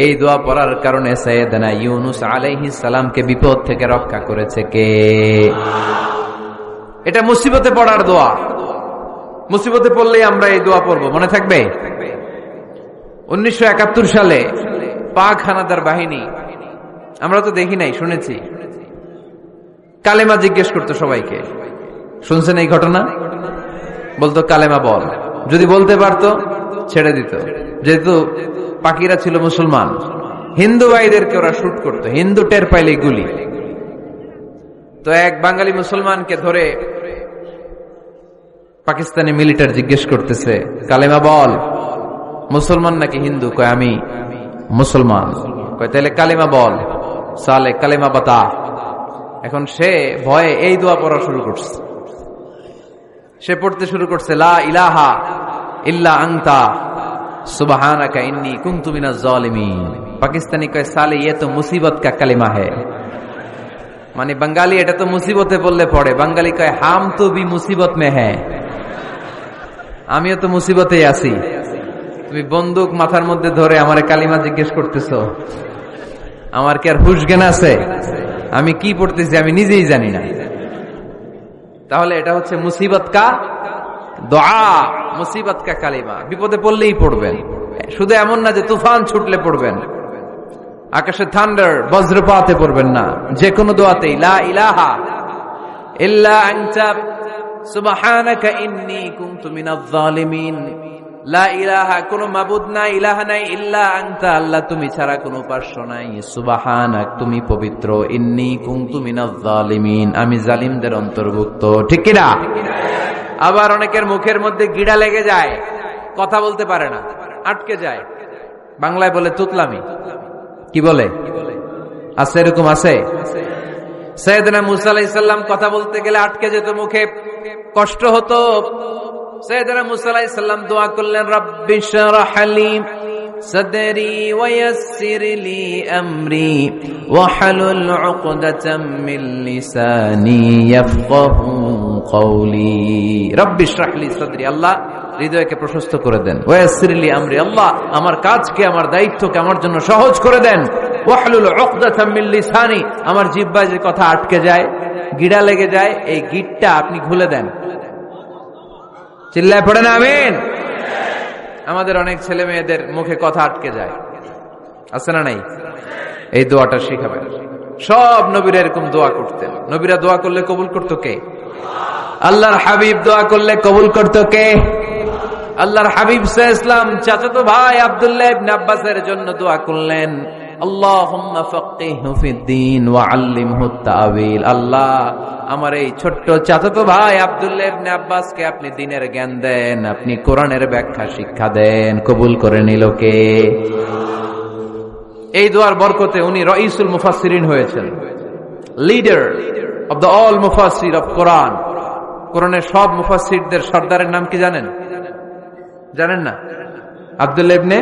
এই দোয়া পড়ার কারণে সাইয়েদনা ইউনূস আলাইহিস সালামকে বিপদ থেকে রক্ষা করেছে কে? এটা মুসিবতে পড়ার দোয়া। মুসিবতে পড়লেই আমরা এই দোয়া পড়বো, মনে থাকবে? 1971 সালে পাক হানাদার বাহিনী, আমরা তো দেখি নাই, শুনেছি, কালেমা জিজ্ঞেস করতো সবাইকে। শুনছেন এই ঘটনা? বলতো কালেমা বল, যদি বলতে পারতো ছেড়ে দিত। যেহেতু পাকিরা ছিল মুসলমান, হিন্দু ভাইদেরকে ওরা শুট করতো, হিন্দু টের পাইলে গুলি। তো এক বাঙালি মুসলমানকে ধরে পাকিস্তানি মিলিটার জিজ্ঞেস করতেছে, কালেমা বল, মুসলমান নাকি হিন্দু? কয় আমি মুসলমান। কয় তাহলে কালেমা বল, সালে কালেমা বাতা। এখন সে ভয়ে এই দোয়া পড়া শুরু করছে। সে পড়তে শুরু করছে, লা ইলাহা ইল্লা আনতা সুবহানাকা ইন্নী কুনতু মিনাজ জালিমিন। পাকিস্তানি কয় সালে ये तो मुसीबत का कलिमा है, মানে বাঙালি এটা তো মুসিবতে বললে পড়ে। বাঙালি কয় হাম তো भी मुसीबत में है, আমিও তো মুসিবতেই আছি। তুমি বন্দুক মাথার মধ্যে ধরে আমারে কালিমা জিজ্ঞেস করতেছো, আমার কি আর হুশ জ্ঞান আছে? আমি কি পড়তেছি আমি নিজেই জানি না। তাহলে এটা হচ্ছে মুসিবত কা দোয়া, মুসিবত কা কালিমা। বিপদে পড়লেই পড়বেন, শুধু এমন না যে তুফান ছুটলে পড়বেন, আকাশে থান্ডার বজ্রপাতে পড়বেন না। যে কোনো দোয়াতেই লা ইলাহা ইল্লা আনতা সুবহানাকা ইন্নী কুনতু মিনাজ জালিমিন। লা ইলাহা, কোনো মাবুদ নাই, ইলাহা নাই, ইল্লা আনতা, আল্লাহ তুমি ছাড়া কোনো উপাস্য নাই, সুবহানাক তুমি পবিত্র, ইন্নী কুনতু মিনাজ জালিমিন আমি জালিমদের অন্তর্ভুক্ত। ঠিক কি না? আবার অনেকের মুখের মধ্যে গিড়া লেগে যায়, কথা বলতে পারে না, আটকে যায়। বাংলায় বলে তুতলামি। কি বলে? আছে, এরকম আছে। সাইয়েদনা মূসা আলাইহিস সালাম কথা বলতে গেলে আটকে যেত মুখে। কষ্ট হতো। সাইয়েদনা মুসা আলাইহিস সালাম দোয়া করলেন, রাব্বি শরহ লি সাদরি ওয়া ইয়াসসির লি আমরি ওয়াহলুল উকদাতাম মিন লিসানি ইয়াফকাহু কওলি। রাব্বি শরহ লি সাদরি, আল্লাহ হৃদয়কে প্রশস্ত করে দেন। ওয়া ইয়াসসির লি আমরি, আল্লাহ আমার কাজকে, আমার দায়িত্বকে আমার জন্য সহজ করে দেন। ওয়াহলুল উকদাতাম মিন লিসানি, আমার জিহ্বায় যে কথা আটকে যায়, গিড়া লেগে যায়, এই গিটটা আপনি খুলে দেন। চিল্লায় পড়েন আমিন। আমাদের অনেক ছেলে মেয়েদের মুখে কথা আটকে যায়, আছে না নাই? এই দোয়াটা শিখাবেন। সব নবীরা এরকম দোয়া করতেন। নবীরা দোয়া করলে কবুল করতো কে? আল্লাহর হাবিব দোয়া করলে কবুল করতো কে? আল্লাহর হাবিব সাল্লাল্লাহু আলাইহি ওয়াসাল্লাম চাচাতো ভাই আব্দুল্লাহ ইবনে আব্বাসের জন্য দোয়া করলেন, আল্লাহুম্মা ফাক্কিহহু ফিদ্দীন ওয়া আল্লিমহু তা'ওয়িল। আল্লাহ আমার এই ছোট্ট চাচাতো ভাই আব্দুল্লাহ ইবনে আব্বাসকে আপনি দ্বীনের জ্ঞান দেন, আপনি কোরআনের ব্যাখ্যা শিক্ষা দেন। কবুল করে নিল কে? এই দোয়ার বরকতে উনি রাইসুল মুফাসসিরিন হয়েছেন, লিডার অফ দ্য অল মুফাসসির অফ কোরআন। কোরআনের সব মুফাসসিরদের সর্দারের নাম কি জানেন? জানেন না? আব্দুল্লাহ ইবনে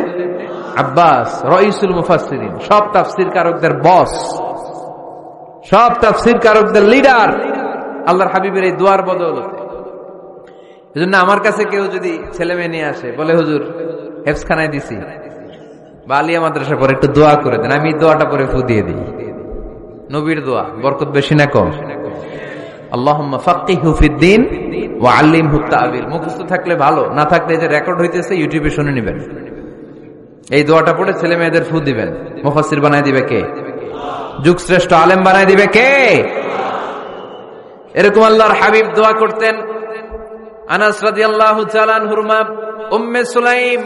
আব্বাস রাইসুল মুফাসসিরিন, সব তাফসীর কারকদের বস, সব তাফসীর কারকদের লিডার আল্লাহর হাবিবের এই দোয়ার বদৌলতে। এজন্য আমার কাছে কেউ যদি ছেলে মেয়ে নিয়ে আসে, বলে হুজুর হেফজখানায় দিছি বা আলিয়া মাদ্রাসা পরে একটু দোয়া করে দেন, আমি দোয়াটা পরে ফু দিয়ে দিই। নবীর দোয়া বরকত বেশি না কম? আল্লাহুম্মা ফাক্কিহহু ফিদ্দীন ওয়া আল্লিমহু তা'ওয়িল। মুখস্থ থাকলে ভালো, না থাকলে যে রেকর্ড হইতেছে ইউটিউবে শুনে নেবেন। এই দোয়াটা পড়ে ছেলে মেয়েদের ফু দিবেন। মুফাসসির বানায় দিবে কে? যুগ শ্রেষ্ঠ আলেম বানায় দিবে কে? এরকম আল্লাহর হাবিব দোয়া করতেন। আনাস রাদিয়াল্লাহু তাআলা আনহুর মা উম্মে সুলাইম,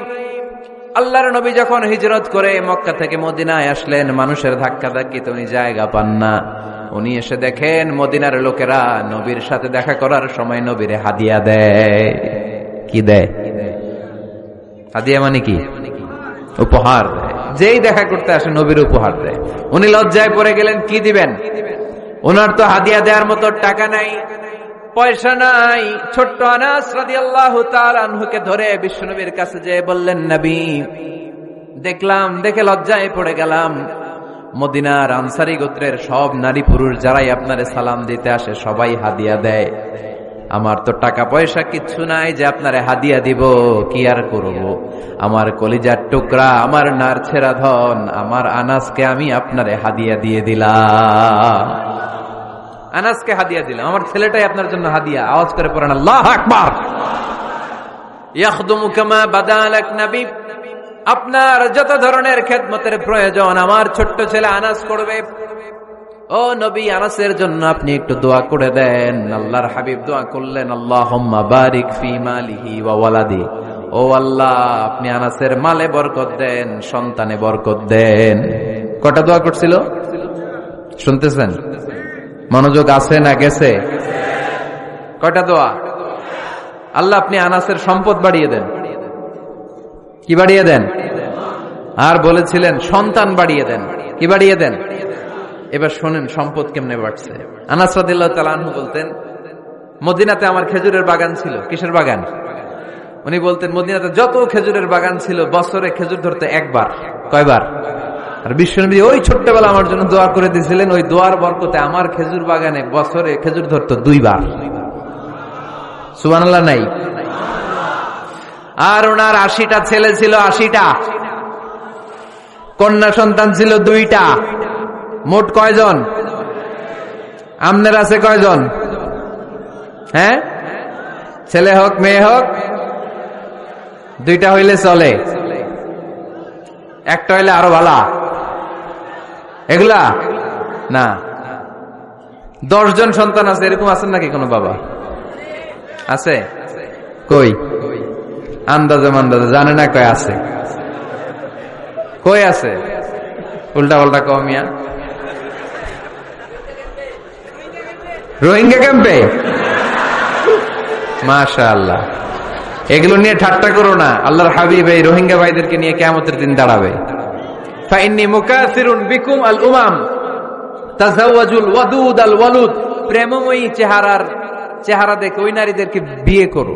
আল্লাহর নবী যখন হিজরত করে মক্কা থেকে মদিনায় আসলেন, মানুষের ধাক্কা ধাক্কিতে উনি জায়গা পান না। উনি এসে দেখেন মদিনার লোকেরা নবীর সাথে দেখা করার সময় নবীরে হাদিয়া দেয়। কি দেয়? হাদিয়া মানে কি? উপহার দেয়। যেই দেখা করতে আসে নবীর উপহার দেয়। উনি লজ্জায় পড়ে গেলেন, কি দিবেন? ওনার তো হাদিয়া দেওয়ার মতো টাকা নাই, পয়সা নাই। ছোট্ট আনাস রাদিয়াল্লাহু তাআলা আনহুকে ধরে বিশ্বনবীর কাছে যেয়ে বললেন, নবী দেখলাম, দেখে লজ্জায় পড়ে গেলাম, মদিনার আনসারী গোত্রের সব নারী পুরুষ যারাই আপনারে সালাম দিতে আসে সবাই হাদিয়া দেয়। আমার তো টাকা পয়সা কিচ্ছু নাই যে আপনারে হাদিয়া দিব, কি আর করব? আমার কলিজার টুকরা, আমার নারছেরা ধন, আমার আনাসকে আমি আপনারে হাদিয়া দিয়ে দিলাম। আনাসকে হাদিয়া দিলাম, আমার ছেলেটাই আপনার জন্য হাদিয়া। আওয়াজ করে পড়েন আল্লাহু আকবার। ইয়াখদুমু কামা বাদালাক নবী, আপনার যত ধরনের খেদমতের প্রয়োজন আমার ছোট্ট ছেলে আনাস করবে। ও নবী, আনাসের জন্য আপনি একটু দোয়া করে দেন। আল্লাহর হাবিব দোয়া করলেন, আল্লাহুম্মা বারিক ফি মালিহি ওয়া ওয়ালাদি। ও আল্লাহ, আপনি আনাসের মালে বরকত দেন, সন্তানে বরকত দেন। কটা দোয়া করছিল শুনতেছেন? মনোযোগ আছে না গেছে? কয়টা দোয়া? আল্লাহ আপনি আনাসের সম্পদ বাড়িয়ে দেন। কি বাড়িয়ে দেন? আর বলেছিলেন সন্তান বাড়িয়ে দেন। কি বাড়িয়ে দেন? এবার শোনেন সম্পদ কেমনে বাড়ছে। আনাস রাদিয়াল্লাহু তাআলা আনহু বলতেন, মদিনাতে আমার খেজুরের বাগান ছিল। কিসের বাগান? উনি বলতেন মদিনাতে যত খেজুরের বাগান ছিল বছরে খেজুর ধরতে একবার। কয়বার? আর বিশ্বনবী ওই ছোট্টবেলা আমার জন্য দোয়া করে দিয়েছিলেন, ওই দোয়ার বরকতে আমার খেজুর বাগানে বছরে খেজুর ধরতো 2 বার। সুবহানাল্লাহ নাই? আর ওনার 80টা ছেলে ছিল, 80টা কন্যা সন্তান ছিল 2টা। মোট কয়জন? আমনের আছে কয়জন? হ্যাঁ, ছেলে হোক মেয়ে হোক 2টা হইলে চলে, একটা হইলে আরো ভালো। এগুলা না, 10 জন সন্তান আছে, এরকম আছেন নাকি কোনো বাবা? আছে? কই? আন্দাজে মান্দাজে জানে না কয় আছে। কই আছে? উল্টা পাল্টা কমিয়া রোহিঙ্গা ক্যাম্পে। মাশাআল্লাহ, এগুলো নিয়ে ঠাট্টা করো না। আল্লাহর হাবিব এই রোহিঙ্গা ভাইদেরকে নিয়ে কিয়ামতের দিন দাঁড়াবে। ফাইন্নী মুকাসিরুন বিকুম আল উমাম তাজাওয়াজুল ওয়াদুদ আল ওয়ালুদ। প্রেমময়ী চেহারার চেহারা দেখে ওই নারীদেরকে বিয়ে করো,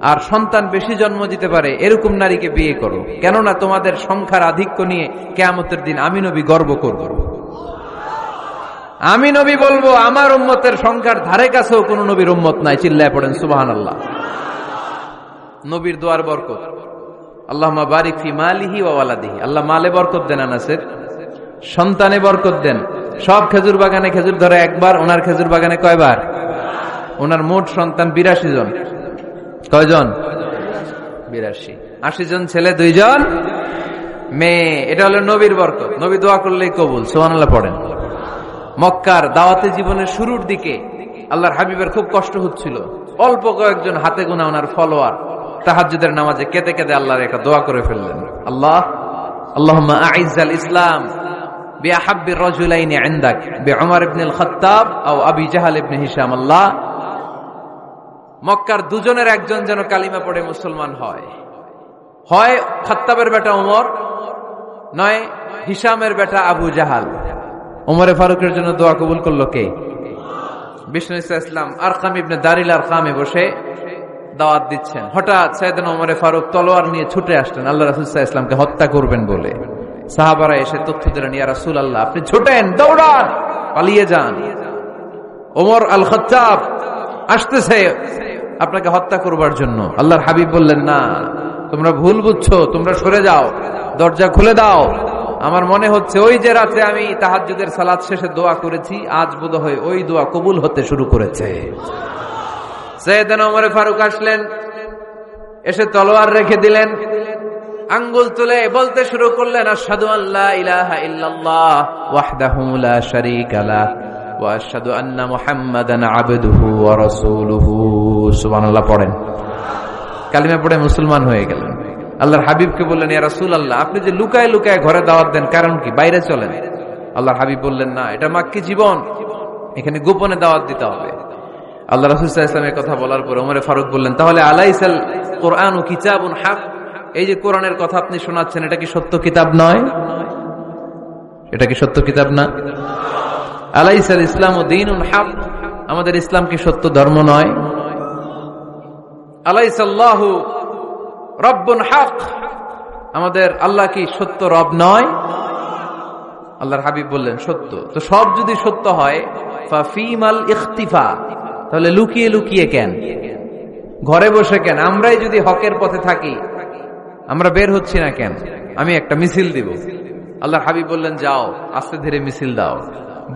আর সন্তান বেশি জন্ম দিতে পারে এরকম নারীকে বিয়ে করো, কেননা তোমাদের সংখ্যার আধিক্য নিয়ে কিয়ামতের দিন আমি নবী গর্ব করব। আমি নবী বলবো আমার উম্মতের সংখ্যার ধারে কাছেও কোন নবীর উম্মত নাই। চিল্লায় পড়েন সুবহানাল্লাহ। নবীর দোয়ার বরকত। আল্লাহুম্মা বারিক ফি মালিহি ওয়া ওয়ালাদিহি। আল্লাহ মালে বরকত দেন, আনাসের সন্তানে বরকত দেন। সব খেজুর বাগানে খেজুর ধরে একবার, ওনার খেজুর বাগানে কয়বার? ওনার মোট সন্তান 82 জন। কয়জন? 82। 80 জন ছেলে, 2 জন মেয়ে। এটা হলো নবীর বরকত। নবী দোয়া করলেই কবুল। সুবহানাল্লাহ পড়েন। মক্কার দাওয়াতে জীবনের শুরুর দিকে আল্লাহর হাবিবের খুব কষ্ট হচ্ছিল। অল্প কয়েকজন হাতে গোনা ওনার ফলোয়ার তাহাজ্জুদের নামাজে কেঁদে কেঁদে আল্লাহর একটা দোয়া করে ফেললেন, আল্লাহুম্মা আইজ্জাল ইসলাম বিআহাব্বি রাজুলাইনি ইনদাক বিউমর ইবনে আল খাত্তাব আও আবি জাহল ইবনে হিশাম। আল্লাহ, মক্কার দুজনের একজন যেন কালিমা পড়ে মুসলমান হয়, হয় খাত্তাবের বেটা ওমর, নয় হিশামের বেটা আবু জাহাল। ওমরে ফারুকের জন্য দোয়া কবুল করলো কে? বিষ্ণু ইসলাম আরকাম ইবনে দারিল আরকামে বসে দাওয়াত দিচ্ছেন। হঠাৎ সাইয়েদনা ওমরে ফারুক তলোয়ার নিয়ে ছুটে আসলেন আল্লাহ রাসূল সাল্লাল্লাহু আলাইহি ওয়াসাল্লামকে হত্যা করবেন বলে। সাহাবারা এসে তথ্য দিলেন, ইয়া রাসূলুল্লাহ আপনি ছুটেন, দৌড়ান, পালিয়ে যান, ওমর আল খাত্তাব আসতেছে আপনাকে হত্যা করবার জন্য। আল্লাহর হাবিব বললেন, না তোমরা ভুল বুঝছো, তোমরা সরে যাও, দরজা খুলে দাও। আমার মনে হচ্ছে ওই যে রাতে আমি তাহাজ্জুদের সালাত শেষে দোয়া করেছি, আজ বোধহয় ওই দোয়া কবুল হতে শুরু করেছে। সাইয়েদনা ওমর ফারুক আসলেন, এসে তলোয়ার রেখে দিলেন, আঙ্গুল তুলে বলতে শুরু করলেন, আশহাদু আল্লা ইলাহা ইল্লাল্লাহ ওয়াহদাহু লা শারীকা লাহ ওয়া আশহাদু আন্না মুহাম্মাদান আবদুহু ওয়া রাসূলুহু। সুবহানাল্লাহ পড়েন। কালিমা পড়ে মুসলমান হয়ে গেলেন। আল্লাহর হাবিবকে বললেন, ইয়া রাসূলুল্লাহ আপনি যে লুকায় লুকায় ঘরে দাওয়াত দেন, কারণ কি? বাইরে চলেন। আল্লাহর হাবিব বললেন, না এটা মাক্কি জীবন, এখানে গোপনে দাওয়াত দিতে হবে। আল্লাহ রাসূল সাল্লাল্লাহু আলাইহি ওয়াসাল্লামের কথা বলার পর ওমর ফারুক বললেন, তাহলে আলাইসাল কুরআনু কিতাবুন হক, এই যে কোরআনের কথা আপনি শোনাচ্ছেন এটা কি সত্য কিতাব নয়? এটা কি সত্য কিতাব না? আলাইসাল ইসলামু দীনুন হক, আমাদের ইসলাম কি সত্য ধর্ম নয়? আলাইসাল্লাহু রব্বুন হক, আমাদের আল্লাহ কি সত্য রব নয়? আল্লাহর হাবিব বললেন, সত্য। তো সব যদি সত্য হয়, ফাফিমাল ইখতিফা, তাহলে লুকিয়ে লুকিয়ে কেন, ঘরে বসে কেন? আমরাই যদি হকের পথে থাকি, আমরা বের হচ্ছি না কেন? আমি একটা মিছিল দিব। আল্লাহর হাবিব বললেন, যাও আস্তে ধীরে মিছিল দাও।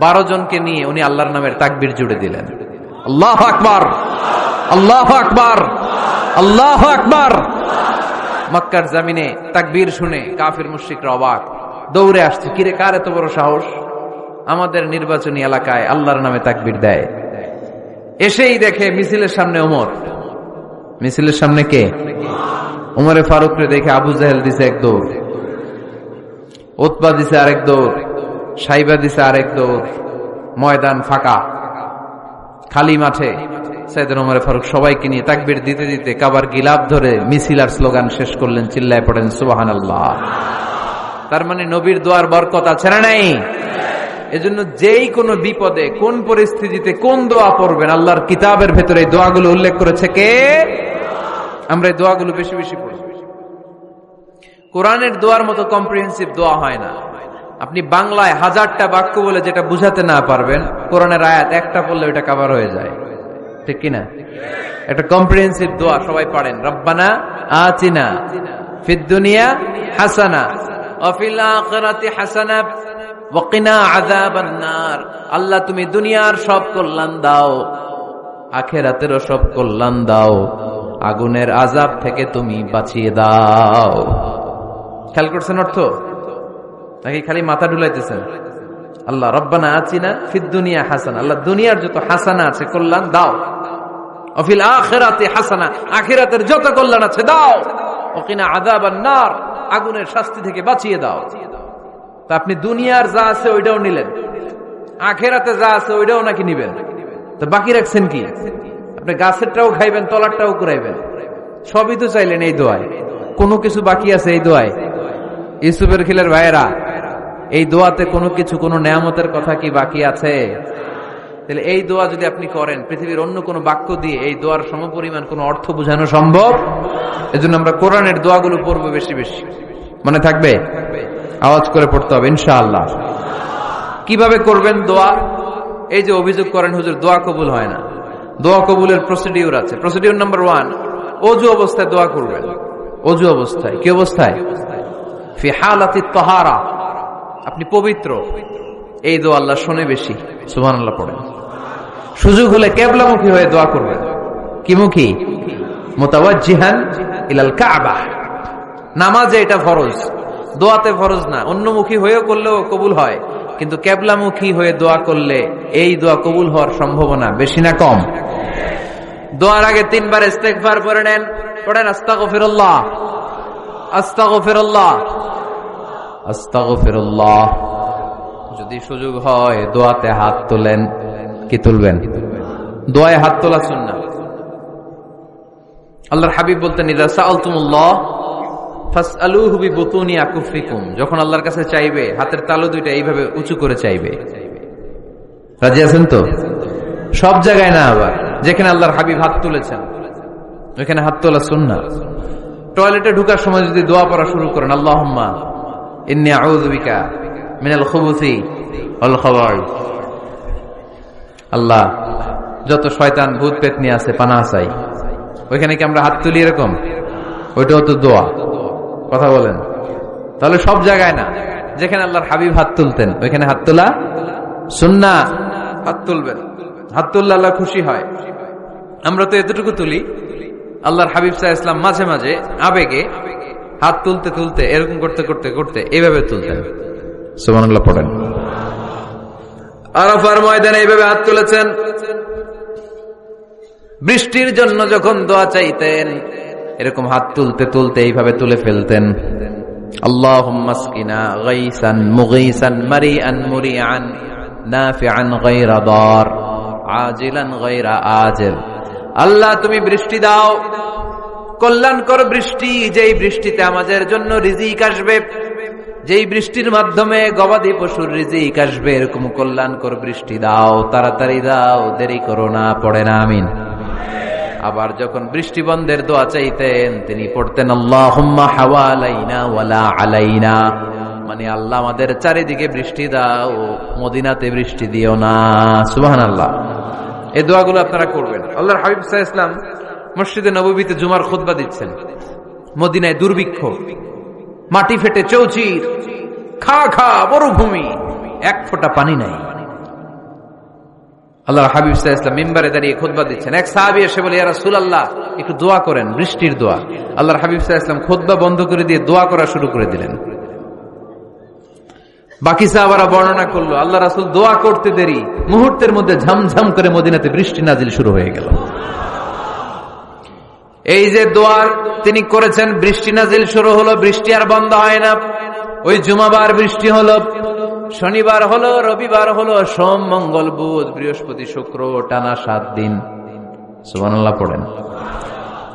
12 জনকে নিয়ে উনি আল্লাহর নামের তাকবীর জুড়ে দিলেন। আল্লাহু আকবার, আল্লাহু আকবার, আল্লাহু আকবার। মক্কার জমিনে তাকবীর শুনে কাফির মুশরিকরা অবাক, দৌড়ে আসছে, কিরে কার এত বড় সাহস আমাদের নির্বাচনী এলাকায় আল্লাহর নামে তাকবীর দেয়। এসেই দেখে মিছিলের সামনে ওমর। মিছিলের সামনে কে? ওমরে ফারুকরে দেখে আবু জাহেল দিছে এক দৌড়, উতবা দিছে আরেক দৌড়, সাইবা দিছে আরেক দৌড়। ময়দান ফাঁকা, খালি মাঠে সাইয়েদনা ওমর ফারুক সবাইকে নিয়ে তাকবীর দিতে দিতে কাবার গিলাফ ধরে মিছিল আর স্লোগান শেষ করলেন। চিল্লায় পড়েন সুবহানাল্লাহ। তার মানে নবীর দোয়ার বরকত আছে না নাই? এজন্য যেই কোনো বিপদে, কোন পরিস্থিতিতে কোন দোয়া পড়বেন, আল্লাহর কিতাবের ভেতরে এই দোয়াগুলো উল্লেখ করেছে কে? আমরা এই দোয়াগুলো বেশি বেশি পড়ব। কোরআনের দোয়ার মতো কম্প্রিহেন্সিভ দোয়া হয় না। আপনি বাংলায় 1000টা বাক্য বলে যেটা বুঝাতে না পারবেন, কোরআনের আয়াত একটা পড়লে ওটা কভার হয়ে যায়, ঠিক কিনা? একটা কম্প্রিহেন্সিভ দোয়া সবাই পড়েন, রব্বানা আতিনা ফিদ দুনিয়া হাসানা ওয়া ফিল আখিরাতি হাসানা ওয়া কিনা আযাবান নার। আল্লাহ তুমি দুনিয়ার সব কল্যাণ দাও, আখিরাতেরও সব কল্যাণ দাও, আগুনের আযাব থেকে তুমি বাঁচিয়ে দাও। খেয়াল করছেন অর্থ নাকি খালি মাথা ঢুলাইতেছেন? আল্লাহ রব্বানা আতিনা ফিদ দুনিয়া হাসানা, আল্লাহ দুনিয়ার যত হাসানা আছে কল্যাণ দাও, ওয়া ফিল আখিরাতি হাসানা, আখিরাতের যত কল্যাণ আছে দাও, ওয়া কিনা আযাবান নার, আগুনের শাস্তি থেকে বাঁচিয়ে দাও। তা আপনি দুনিয়ার যা আছে ওইটাও নিলেন, আখিরাতে যা আছে ওইটাও নাকি নিবেন, তো বাকি রাখছেন কি? আপনি গাছেরটাও খাইবেন, তলারটাও কুড়াইবেন, সবই তো চাইলেন এই দোয়ায়। কোনো কিছু বাকি আছে এই দোয়ায়? ইউসুফের খিলের ভাইয়েরা, এই দোয়াতে কোনো কিছু, কোনো নেয়ামতের কথা কি বাকি আছে? তাহলে এই দোয়া যদি আপনি করেন, পৃথিবীর অন্য কোনো বাক্য দিয়ে এই দোয়ার সমপরিমাণ কোনো অর্থ বোঝানো সম্ভব। এজন্য আমরা কোরআনের দোয়াগুলো পড়বো বেশি বেশি। মনে থাকবে? আওয়াজ করে পড়তে হবে ইনশাআল্লাহ। কিভাবে করবেন দোয়া? এই যে অভিযোগ করেন হুজুর দোয়া কবুল হয় না, দোয়া কবুলের প্রসিডিউর আছে। প্রসিডিউর নাম্বার 1, ওযু অবস্থায় দোয়া করবেন। ওযু অবস্থায়। কি অবস্থায়? ফি হালাতি তাহারা, আপনি পবিত্র। এই দোয়া আল্লাহ শুনে বেশি, সুবহানাল্লাহ পড়েন। সুযোগ হলে কিবলামুখী হয়ে দোয়া করবেন। কি মুখী? মুতাওয়াজ্জিহান ইলাল কাবা। নামাজে এটা ফরজ, দোয়াতে ফরজ না। অন্যমুখী হয়েও করলেও কবুল হয়, কিন্তু কিবলামুখী হয়ে দোয়া করলে এই দোয়া কবুল হওয়ার সম্ভাবনা বেশি না কম? দোয়ার আগে 3 বার ইস্তেগফার পড়ে নেন। পড়েন আস্তাগফিরুল্লাহ, আস্তাগফিরুল্লাহ, আস্তাগফিরুল্লাহ। যদি সুযোগ হয় দোয়াতে হাত তোলেন। কি তুলবেন? দোয়ায় হাত তোলা সুন্নাহ। আল্লাহর হাবিব বলতেন, ইযা সাআলতুমুল্লাহ ফাসআলুহু বিবুতুনি আকুফিকুম। যখন আল্লাহর কাছে চাইবে হাতের তালু দুইটা এইভাবে উঁচু করে চাইবে। রাজি আছেন তো? সব জায়গায় না, আবার যেখানে আল্লাহর হাবিব হাত তুলেছেন ওখানে হাত তোলা সুন্নাহ। টয়লেটে ঢোকার সময় যদি দোয়া পড়া শুরু করেন, আল্লাহুম্মা ইন্নী আউযু বিকা মিনাল খুবুসি ওয়াল খাবাইস। আল্লাহ, যত শয়তান ভূত পেতনি আছে পানাহ চাই। ওইখানে কি আমরা হাত তুলি এরকম? ওইটাও তো দোয়া। কথা বলেন। তাহলে সব জায়গায় না, যেখানে আল্লাহর হাবিব হাত তুলতেন ওইখানে হাত তোলা সুন্নাহ। হাত তুলবেন, হাত তুললে আল্লাহ খুশি হয়। আমরা তো এতটুকু তুলি, আল্লাহর হাবিব সাল্লাল্লাহু আলাইহি ওয়াসাল্লাম মাঝে মাঝে আবেগে হাত তুলতে তুলতে এরকম করতে করতে করতে এইভাবে তুলতেন। সুবহানাল্লাহ পড়েন। আরাফার ময়দানে এইভাবে হাত তুলেছেন। বৃষ্টির জন্য যখন দোয়া চাইতেন এরকম হাত তুলতে তুলতে এইভাবে তুলে ফেলতেন। আল্লাহুম্মা আসকিনা গাইসান মুগীসান মারিআন মুরিআন নাফিআন গায়রা দার আজিলান গায়রা আজিল। আল্লাহ, তুমি বৃষ্টি দাও, কল্যাণকর বৃষ্টি, যেই বৃষ্টিতে আমাদের জন্য রিজিক আসবে, যেই বৃষ্টির মাধ্যমে গবাদি পশুর রিজিক আসবে, এরকম কল্যাণকর বৃষ্টি দাও, তাড়াতাড়ি দাও, দেরি করো না। পড়ে না আমিন। আবার যখন বৃষ্টি বন্ধের দোয়া চাইতেন তিনি পড়তেন আল্লাহুম্মা হাওয়ালাইনা ওয়ালা আলাইনা, মানে আল্লাহ আমাদের চারিদিকে বৃষ্টি দাও, মদিনাতে বৃষ্টি দিও না। সুবহানাল্লাহ। এই দোয়াগুলো আপনারা করবেন। আল্লাহর হাবিব সাল্লাল্লাহু আলাইহি ওয়াসাল্লাম মসজিদে নববীতে জুমার খুতবা দিচ্ছেন। মদিনায় দুর্ভিক্ষ, মাটি ফেটে চৌচির, খা খা মরুভূমি, এক ফোঁটা পানি নাই। আল্লাহর হাবিব সাল্লাল্লাহু আলাইহি ওয়াসাল্লাম মিম্বারে দাঁড়িয়ে খুতবা দিচ্ছেন। এক সাহাবী এসে বলে, ইয়া রাসূলুল্লাহ, একটু দোয়া করেন, বৃষ্টির দোয়া। আল্লাহর হাবিব সাল্লাল্লাহু আলাইহি ওয়াসাল্লাম খুতবা বন্ধ করে দিয়ে দোয়া করা শুরু করে দিলেন। বাকি সাহাবারা বর্ণনা করলো, আল্লাহ রাসূল দোয়া করতে দেরি, মুহূর্তের মধ্যে ঝমঝম করে মদিনাতে বৃষ্টি নাজিল শুরু হয়ে গেল। এই যে দোয়ার তিনি করেছেন, বৃষ্টি নাজিল শুরু হলো, বৃষ্টি আর বন্ধ হয় না। ওই জুমাবার বৃষ্টি হলো, শনিবার হলো, রবিবার হলো, সোম মঙ্গল বুধ বৃহস্পতি শুক্র, টানা 7 দিন। সুবহানাল্লাহ পড়েন।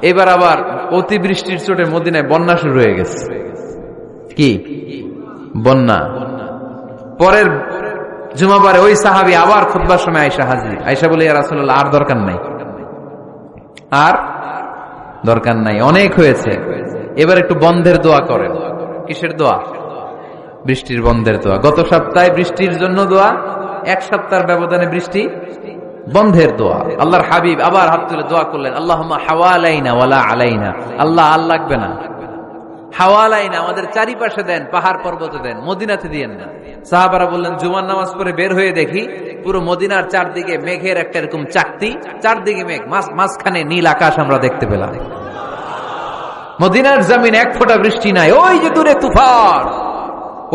এবার আবার অতিবৃষ্টির চোটে মদিনায় বন্যা শুরু হয়ে গেছে। কি বন্যা? পরের জুমাবারে ওই সাহাবী আবার খুতবার সময় আয়েশা হাজির। আয়েশা বলে, ইয়া রাসূলুল্লাহ, আর দরকার নাই, আর দরকার নাই, অনেক হয়েছে, এবার একটু বন্ধের দোয়া করেন। কিসের দোয়া? বৃষ্টির বন্ধের দোয়া। গত সপ্তাহে বৃষ্টির জন্য দোয়া, 1 সপ্তাহের ব্যবধানে বৃষ্টি বন্ধের দোয়া। আল্লাহর হাবিব আবার হাত তুলে দোয়া করলেন, আল্লাহুম্মা হাওয়ালাইনা ওয়ালা আলাইনা। আল্লাহ, আর লাগবে না, হাওয়ালাইনা, আমাদের চারিপাশে দেন, পাহাড় পর্বতে দেন, মদিনাতে দিয়েন না। সাহাবারা বললেন, জুমার নামাজ পড়ে বের হয়ে দেখি পুরো মদিনার চারদিকে মেঘের একটা এরকম চাকতি, চারদিকে মেঘ, মাঝখানে নীল আকাশ আমরা দেখতে পেলাম। মদিনার জমিন 1 ফোঁটা বৃষ্টি নাই। ওই যে দূরে তুফান,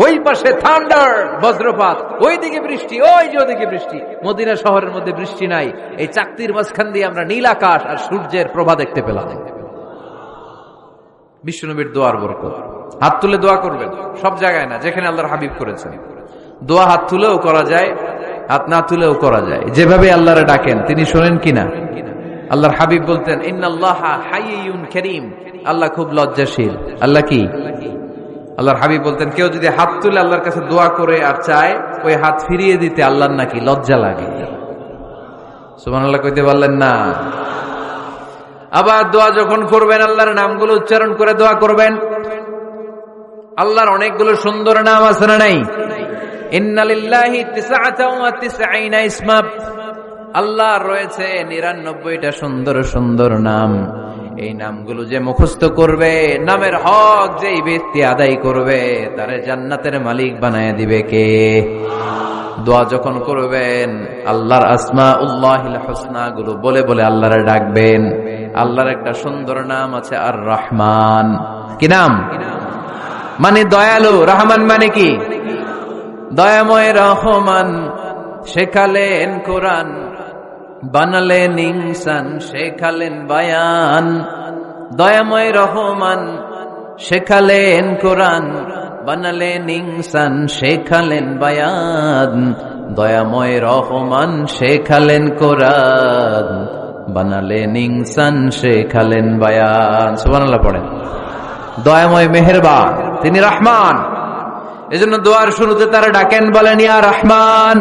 ওই পাশে থান্ডার, বজ্রপাত, ওই দিকে বৃষ্টি, ওই যে ওদিকে বৃষ্টি। মদিনা শহরের মধ্যে বৃষ্টি নাই, এই চাকতির মাঝখান দিয়ে আমরা নীল আকাশ আর সূর্যের প্রভা দেখতে পেলাম। বিশ্বনবীর দোয়ার বরকত। হাত তুলে দোয়া করবেন, সব জায়গায় না, যেখানে আল্লাহর হাবিব করেছেন। দোয়া হাত তুলেও করা যায়, হাত না তুলেও করা যায়। যেভাবে আল্লাহরে ডাকেন তিনি শোনেন কিনা। আল্লাহর হাবিব বলতেন, ইন্নাল্লাহা হাইয়ুন কারীম, আল্লাহ খুব লজ্জাশীল। আল্লাহ কি? আল্লাহর হাবিব বলতেন, কেউ যদি হাত তুলে আল্লাহর কাছে দোয়া করে আর চায় ওই হাত ফিরিয়ে দিতে আল্লাহর নাকি লজ্জা লাগে। সুবহানাল্লাহ কইতে পারলেন না? আবার দোয়া যখন করবেন আল্লাহর নামগুলো উচ্চারণ করে দোয়া করবেন। আল্লাহর অনেকগুলো সুন্দর নাম আছে না নাই? ইন্না লিল্লাহি 99 ইসমা, আল্লাহর রয়েছে 99টা সুন্দর সুন্দর নাম। এই নামগুলো যে মুখস্থ করবে, নামের হক যেই ব্যক্তি আদায় করবে, তারে জান্নাতের মালিক বানায় দিবে কে? দোয়া যখন করবেন আল্লাহর আসমাউল্লাহিল হুসনা গুলো বলে বলে আল্লাহরে ডাকবেন। আল্লাহর একটা সুন্দর নাম আছে আর রহমান। কি নাম? মানে দয়ালু। রহমান মানে কি? দয়াময়। রহমান শেখালেন কোরআন, বানালেন ইনসান, শেখালেন বায়ান। দয়াময় রহমান শেখালেন কোরআন, বানালেন ইনসান, শেখালেন বায়ান। দয়াময় রহমান শেখালেন কোরআন, বানালেন ইনসান, শেখালেন বায়ান। সুবহানাল্লাহ পড়েন। দয়াময় মেহেরবান, তিনি রহমান। এজন্য দোয়ার শুরুতে তারা ডাকেন, বলেন ইয়া রহমান।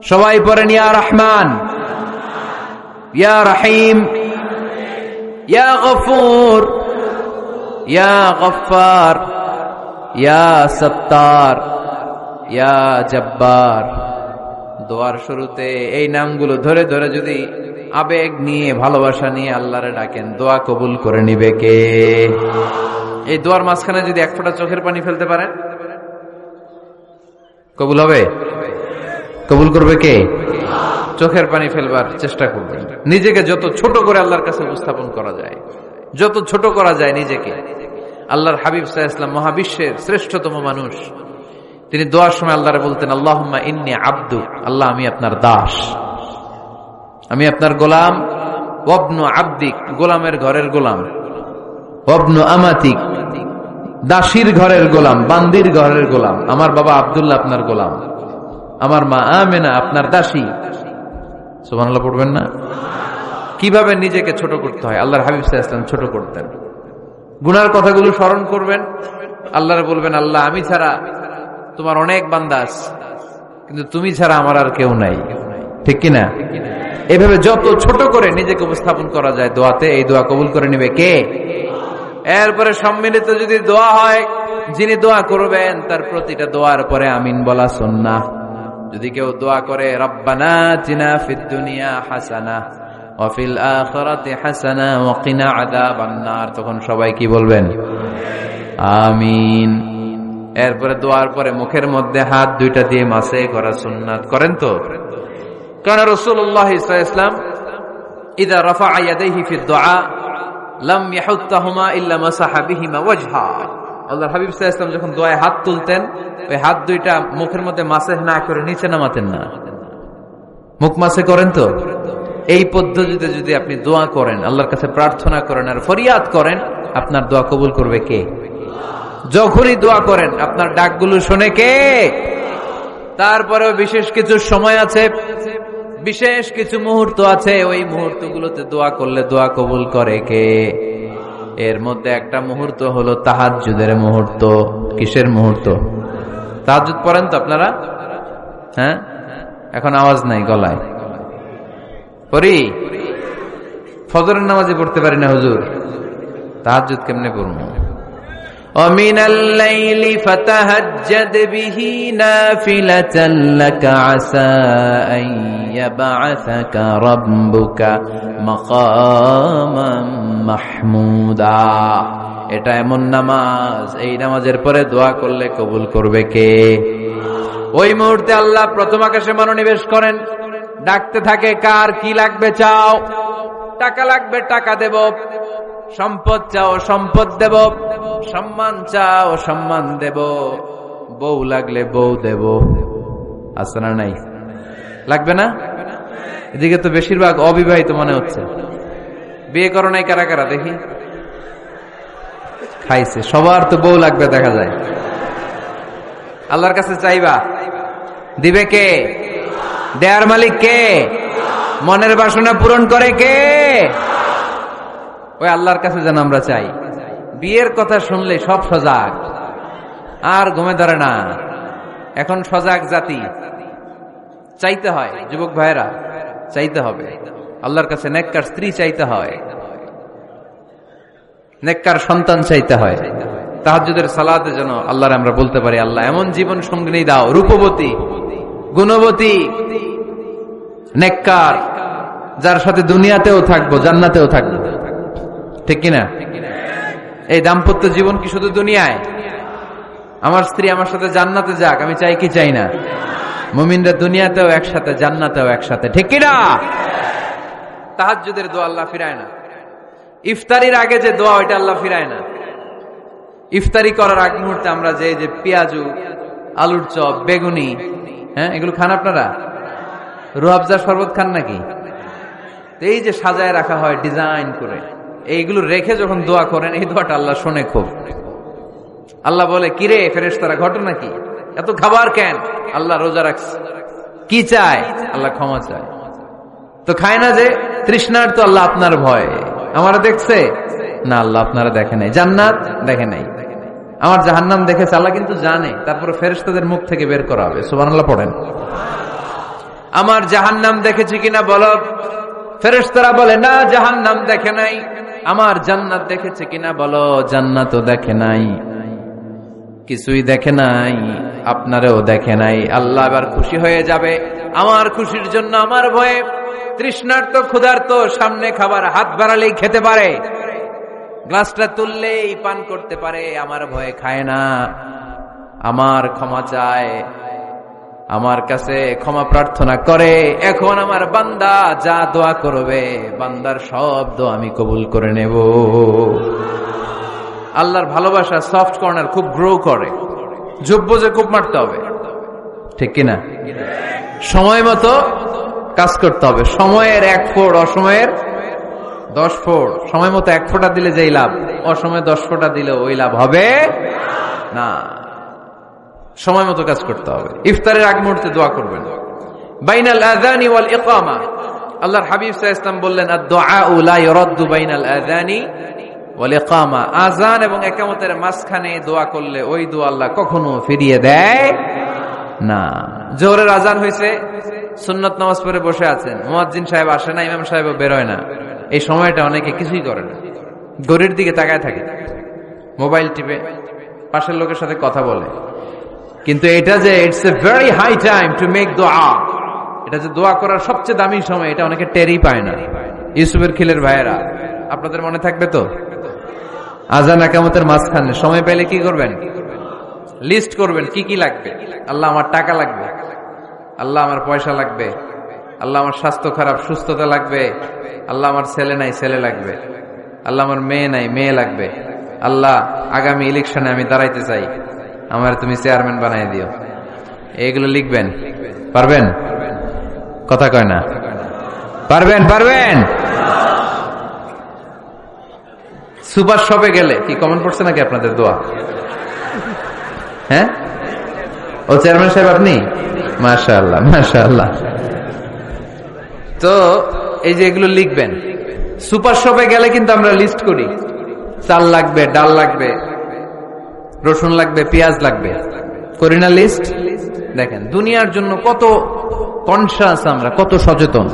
সবাই পড়েন ইয়া রহমান, ইয়া রহিম, ইয়া গফুর, ইয়া গফফার, ইয়া সত্তার, ইয়া জব্বার। দোয়ার শুরুতে এই নামগুলো ধরে ধরে যদি আবেগ নিয়ে, ভালোবাসা নিয়ে আল্লাহরে ডাকেন, দোয়া কবুল করে নিবে কে? এই দোয়ার মাঝখানে যদি এক ফোঁটা চোখের পানি ফেলতে পারেন, কবুল হবে? কবুল করবে কে? চোখের পানি ফেলবার চেষ্টা করবেন। নিজেকে যত ছোট করে আল্লাহর কাছে উপস্থাপন করা যায়, যত ছোট করা যায় নিজেকে। আল্লাহর হাবিব সাল্লাল্লাহু আলাইহি ওয়াসাল্লাম মহাবিশ্বের শ্রেষ্ঠতম মানুষ, তিনি দোয়ার সময় আল্লাহরে বলতেন, আল্লাহুম্মা ইন্নী আবদু, আল্লাহ আমি আপনার দাস, আমি আপনার গোলাম। ওয়াবনু আবদিক, গোলামের ঘরের গোলাম। ওয়াবনু আমাতিক, দাসীর ঘরের গোলাম, বান্দির ঘরের গোলাম। আমার বাবা আব্দুল্লাহ আপনার গোলাম, আমার মা আমেনা আপনার দাসী। সুবহানাল্লাহ পড়বেন না? কিভাবে নিজেকে ছোট করতে হয় আল্লাহর হাবিব সাল্লাল্লাহু আলাইহি ওয়াসাল্লাম ছোট করতেন। গুনার কথাগুলো স্মরণ করবেন, আল্লাহরে বলবেন, আল্লাহ আমি ছাড়া তোমার অনেক বান্দা আছে, কিন্তু তুমি ছাড়া আমার আর কেউ নাই। ঠিক কিনা? এভাবে যত ছোট করে নিজেকে উপস্থাপন করা যায় দোয়াতে, এই দোয়া কবুল করে নেবে কে? এরপরে সম্মিলিত যদি দোয়া হয়, যিনি দোয়া করবেন তার প্রতিটা দোয়ার পরে আমিন বলা সুন্নাহ। যদি কেউ দোয়া করে রব্বানা আতিনা ফিদ দুনিয়া হাসানাহ ওয়া ফিল আখিরাতি হাসানাহ ওয়া কিনা আযাবান নার, তখন সবাই কি বলবেন? আমিন। এরপরে দোয়ার পরে মুখের মধ্যে হাত দুইটা দিয়ে মাসে করা সুন্নাত। করেন তো? কারণ রাসূলুল্লাহ সাল্লাল্লাহু আলাইহি ওয়াসাল্লাম ইযা রাফা ইয়াদাইহি ফিদ দুআ লাম ইয়াহুত্তাহুমা ইল্লা মাসাহা বিহিমা ওয়াজহা। আল্লাহর হাবিব সাল্লাল্লাহু আলাইহি ওয়াসাল্লাম যখন দোয়ায় হাত তুলতেন, ওই হাত দুইটা মুখের মধ্যে মাসে না করে নিচে নামাতেন না। মুখ মাসে করেন তো? এই পদ্ধতিতে যদি আপনি দোয়া করেন, আল্লাহর কাছে প্রার্থনা করেন আর ফরিয়াদ করেন, আপনার দোয়া কবুল করবে কে? যখনই দোয়া করেন আপনার ডাকগুলো শোনে কে? তারপরেও বিশেষ কিছু সময় আছে, বিশেষ কিছু মুহূর্ত আছে, ওই মুহূর্তগুলোতে দোয়া করলে দোয়া কবুল করে কে? এর মধ্যে একটা মুহূর্ত হলো তাহাজ্জুদের মুহূর্ত। কিসের মুহূর্ত? তাহাজ্জুদ পড়েন তো আপনারা? হ্যাঁ, এখন আওয়াজ নাই গলায়। পড়ি? ফজরের নামাজে পড়তে পারি না হুজুর, তাহাজ্জুদ কেমনে পড়বো? ومن الليل فتهجد به نافلة لك عسى أن يبعثك ربك مقاما محمودا। এটা এমন নামাজ, এই নামাজের পরে দোয়া করলে কবুল করবে কে? ওই মুহূর্তে আল্লাহ প্রথম আকাশে মনোনিবেশ করেন, ডাকতে থাকে, কার কি লাগবে চাও? টাকা লাগবে টাকা দেব, সম্পদ চাও সম্পদ দেব, সম্মান চাও সম্মান দেব, বউ লাগলে বউ দেব। আছে না নাই? লাগবে না? এদিকে তো বেশিরভাগ অবিবাহিত মনে হচ্ছে। বিয়ে করো নাই কারা কারা দেখি? খাইছে। সবার তো বউ লাগবে দেখা যায়। আল্লাহর কাছে চাইবা, দিবে কে? দেয়ার মালিক কে? মনের বাসনা পূরণ করে কে? ওই আল্লাহর কাছে যেন আমরা চাই। বিয়ের কথা শুনলে সব সজাগ, আর ঘুমে ধরে না। এখন সজাগ জাতি, চাইতে হয়। যুবক ভাইরা চাইতে হবে। আল্লাহর কাছে নেককার স্ত্রী চাইতে হয়, নেককার সন্তান চাইতে হয়। তাহাজ্জুদের সালাতে যেন আল্লাহর আমরা বলতে পারি, আল্লাহ এমন জীবন সঙ্গিনী দাও, রূপবতী, গুণবতী, নেককার, যার সাথে দুনিয়াতেও থাকবো, জান্নাতেও থাকবো। ঠিক কিনা? এই দাম্পত্য জীবন কি শুধু দুনিয়ায়? আমার স্ত্রী আমার সাথে জান্নাতে যাক, আমি চাই কি চাই না? মুমিনরা দুনিয়াতেও একসাথে, জান্নাতেও একসাথে। ঠিক কিনা? তাহাজ্জুদের দোয়া আল্লাহ ফিরায় না। ইফতারির আগে যে দোয়া, ওইটা আল্লাহ ফিরায় না। ইফতারি করার আগ মুহূর্তে আমরা যে পেঁয়াজু, আলুর চপ, বেগুনি, হ্যাঁ, এগুলো খান আপনারা? রুহাবজার শরবত খান নাকি? এই যে সাজায় রাখা হয় ডিজাইন করে, এইগুলো রেখে যখন দোয়া করেন, এই দোয়াটা আল্লাহ শোনে খুব। আল্লাহ বলে, কিরে ফেরেশতারা, ঘটনা কি? এত খাবার কেন? আল্লাহ রোজা রাখছে। কি চায়? আল্লাহ ক্ষমা চায়। তো খায় না যে তৃষ্ণার, তো আল্লাহ আপনার ভয়। আমারা দেখছে না, আল্লাহ আপনারা দেখে নাই। জান্নাত দেখে নাই, আমার জাহান্নাম দেখেছে আল্লাহ কিন্তু জানে। তারপরে ফেরেশতাদের মুখ থেকে বের করা হবে। সুবহানাল্লাহ পড়েন। আমার জাহান্নাম দেখেছি কিনা বলো? ফেরেশতারা বলে না, জাহান্নাম দেখে নাই। আমার জান্নাত দেখেছে কিনা বলো? জান্নাতও দেখে নাই, কিছুই দেখে নাই, আপনারেও দেখে নাই। আল্লাহ এবার খুশি হয়ে যাবে। আমার খুশির জন্য, আমার ভয়ে তৃষ্ণার্ত ক্ষুধার্ত সামনে খাবার হাত বাড়ালেই খেতে পারে, গ্লাসটা তুললেই পান করতে পারে, আমার ভয়ে খায় না। আমার ক্ষমা চায়, আমার কাছে ক্ষমা প্রার্থনা করে। এখন আমার বান্দা যা দোয়া করবে, বান্দার সব দোয়া আমি কবুল করে নেব। আল্লাহর ভালোবাসা সফট কর্নার খুব গ্রো করে, যোগ্য যে খুব মারতে হবে। ঠিক কিনা? সময় মতো কাজ করতে হবে। সময়ের 1 ফোঁট, অসময়ের 10 ফোঁট। সময় মতো 1 ফোঁটা দিলে যেই লাভ, অসময়ে 10 ফোঁটা দিলে ওই লাভ হবে না। সময় মতো কাজ করতে হবে। ইফতারের আগ মুহূর্তে দোয়া করবেন। বাইনাল আযানি ওয়াল ইকামা, আল্লাহর হাবিব সাল্লাল্লাহু আলাইহি ওয়াসাল্লাম বললেন, আদ-দুআউ লা ইউরাদ্দু বাইনাল আযানি ওয়াল ইকামা। আযান এবং ইকামতের মাঝখানে দোয়া করলে ওই দোয়া আল্লাহ কখনো ফিরিয়ে দেয় না। জোহরের আযান হয়েছে, সুন্নাত নামাজ পড়ে বসে আছেন, মুয়াজ্জিন সাহেব আসে না, ইমাম সাহেবও বেরোয় না। এই সময়টা অনেকে কিছুই করে না, ঘড়ির দিকে তাকায় থাকে, মোবাইল টিপে, পাশের লোকের সাথে কথা বলে। কিন্তু এটা যে it's a very high time to make দোয়া, এটা যে দোয়া করার সবচেয়ে দামি সময়, এটা অনেকে টেরই পায় না। ইউসুফের খিলের ভাইয়েরা, আপনাদের মনে থাকবে তো, আযান ইকামতের মাঝখানে সময় পেলে কি করবেন? লিস্ট করবেন কি কি লাগবে। আল্লাহ আমার টাকা লাগবে, আল্লাহ আমার পয়সা লাগবে, আল্লাহ আমার স্বাস্থ্য খারাপ, সুস্থতা লাগবে, আল্লাহ আমার ছেলে নাই, ছেলে লাগবে, আল্লাহ আমার মেয়ে নাই, মেয়ে লাগবে, আল্লাহ আগামী ইলেকশনে আমি দাঁড়াইতে চাই, আমার তুমি চেয়ারম্যান বানাই দিও। এইগুলো লিখবেন। পারবেন? কথা কয় না। পারবেন? পারবেন? সুপার শপে গেলে কি কমন পড়ছে নাকি আপনাদের দোয়া? হ্যাঁ, ও চেয়ারম্যান সাহেব আপনি? মাশাআল্লাহ, মাশাআল্লাহ। তো এই যে এগুলো লিখবেন। সুপার শপে গেলে কিন্তু আমরা লিস্ট করি, চাল লাগবে, ডাল লাগবে, রসুন লাগবে, পেঁয়াজ লাগবে, করি না লিস্ট? দেখেন দুনিয়ার জন্য কত কনসাস আমরা, কত সচেতন।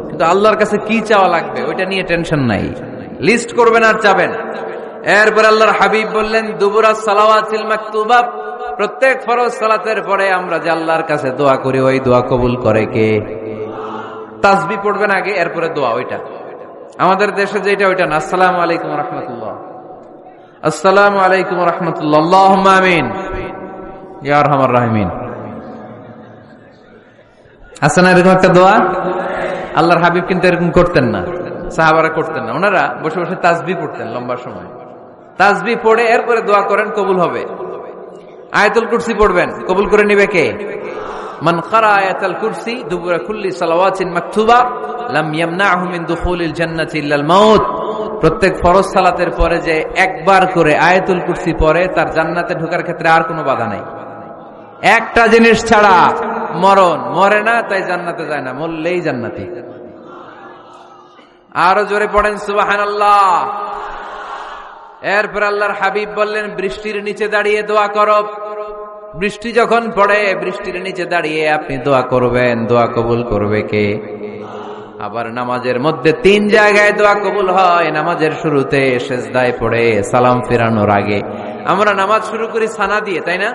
কিন্তু আল্লাহর কাছে কি চাওয়া লাগবে ওইটা নিয়ে টেনশন নাই, লিস্ট করবেন আর চাবেন। এরপর আল্লাহর হাবিব বললেন, দুবুরাস সালাওয়াতিল মাকতুবা, প্রত্যেক ফরজ সালাতের পরে আমরা যে আল্লাহর কাছে দোয়া করি, ওই দোয়া কবুল করে কে? তাসবিহ পড়বেন আগে, এরপরে দোয়া। ওইটা আমাদের দেশে যেটা, ওইটা না। আসসালামু আলাইকুম ওয়া রাহমাতুল্লাহ, আসসালামু আলাইকুম ওয়া রাহমাতুল্লাহ, আল্লাহুম্মা আমিন ইয়া আরহামার রাহিমিন। হাসান, এরকম একটা দোয়া আল্লাহর হাবিব কিন্তু এরকম করতেন না, সাহাবারা করতেন না। ওনারা বসে বসে তাসবিহ পড়তেন লম্বা সময়। তাসবিহ পড়ে এরপরে দোয়া করেন, কবুল হবে। আয়াতুল কুরসি পড়বেন, কবুল করে নিবে কে? মান ক্বারা আয়াতুল কুরসি দুবুরা কুল্লি সালাওয়াতিন মাকতুবা লাম ইয়ামনাহু মিন দুখুলিল জান্নাতি ইল্লাল মাউত। প্রত্যেক ফরজ সালাতের পরে যে একবার করে আয়াতুল কুরসি পড়ে, তার জান্নাতে ঢোকার ক্ষেত্রে আর কোনো বাধা নাই। একটা জিনিস ছাড়া, মরণ। মরে না তাই জান্নাতে যায় না, মরলেই জান্নাতি। আরো জোরে পড়েন সুবহানাল্লাহ। এরপর আল্লাহর হাবিব বললেন, বৃষ্টির নিচে দাঁড়িয়ে দোয়া করো। বৃষ্টি যখন পড়ে, বৃষ্টির নিচে দাঁড়িয়ে আপনি দোয়া করবেন, দোয়া কবুল করবে কে? আবার নামাজের মধ্যে 3 জায়গায় দোয়া কবুল হয়। নামাজের শুরুতে, সিজদায় পড়ে, সালাম ফেরানোর আগে। আমরা নামাজ শুরু করি সানা দিয়ে, তাই না?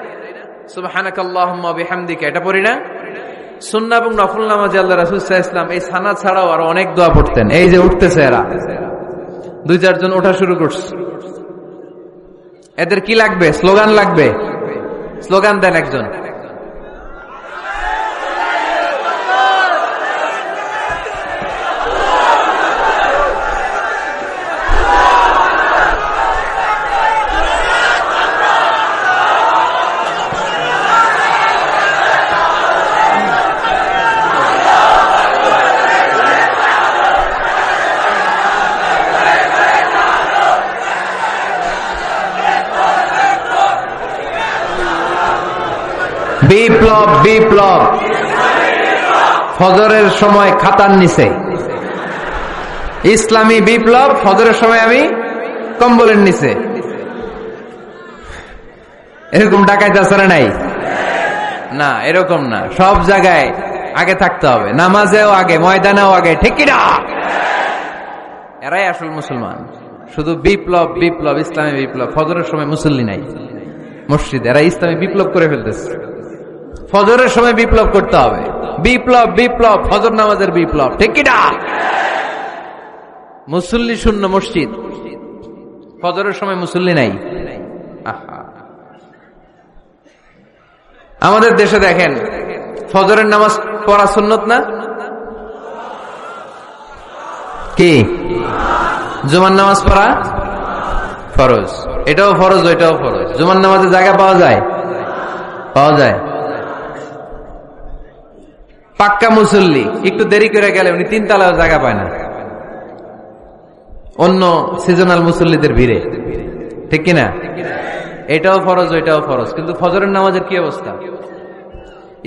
সুবহানাকাল্লাহুম্মা বিহামদিকা, এটা পড়ি না? সুন্নাহ এবং নফল নামাজে আল্লাহ রাসূল সাল্লাল্লাহু আলাইহি ওয়াসাল্লাম এই সানা ছাড়াও আরো অনেক দোয়া পড়তেন। এই যে উঠতেছে এরা, 2-4 জন ওঠা শুরু করছে। এদের কি লাগবে? স্লোগান লাগবে। স্লোগান দেন একজন। বিপ্লব, বিপ্লব। ফজরের সময় খাতার নিচে ইসলামী বিপ্লব। ফজরের সময় আমি কম্বলের নিচে। এরকম ডাকাইতে আসরে নাই না, এরকম না। সব জায়গায় আগে থাকতে হবে, নামাজেও আগে, ময়দানেও আগে, ঠিক কি না? এরাই আসল মুসলমান। শুধু বিপ্লব, বিপ্লব, ইসলামী বিপ্লব। ফজরের সময় মুসল্লি নাই মসজিদ, এরা ইসলামী বিপ্লব করে ফেলতেছে। ফজরের সময় বিপ্লব করতে হবে। বিপ্লব, বিপ্লব, ফজর নামাজের বিপ্লব, ঠিক কি না? মুসল্লি শূন্য মসজিদ, ফজরের সময় মুসল্লি নাই। আমাদের দেশে দেখেন, ফজরের নামাজ পড়া সুন্নত না? কি? জুমার নামাজ পড়া ফরজ। এটাও ফরজ, ওইটাও ফরজ। জুমার নামাজে জায়গা পাওয়া যায়? পাওয়া যায়। পাক্কা মুসল্লি একটু দেরি করে গেলে উনি 3 তলায় জায়গা পায় না, অন্য সিজনাল মুসল্লিদের ভিড়ে, ঠিক কিনা? এটাও ফরজ, ওইটাও ফরজ। কিন্তু ফজরের নামাজের কি অবস্থা?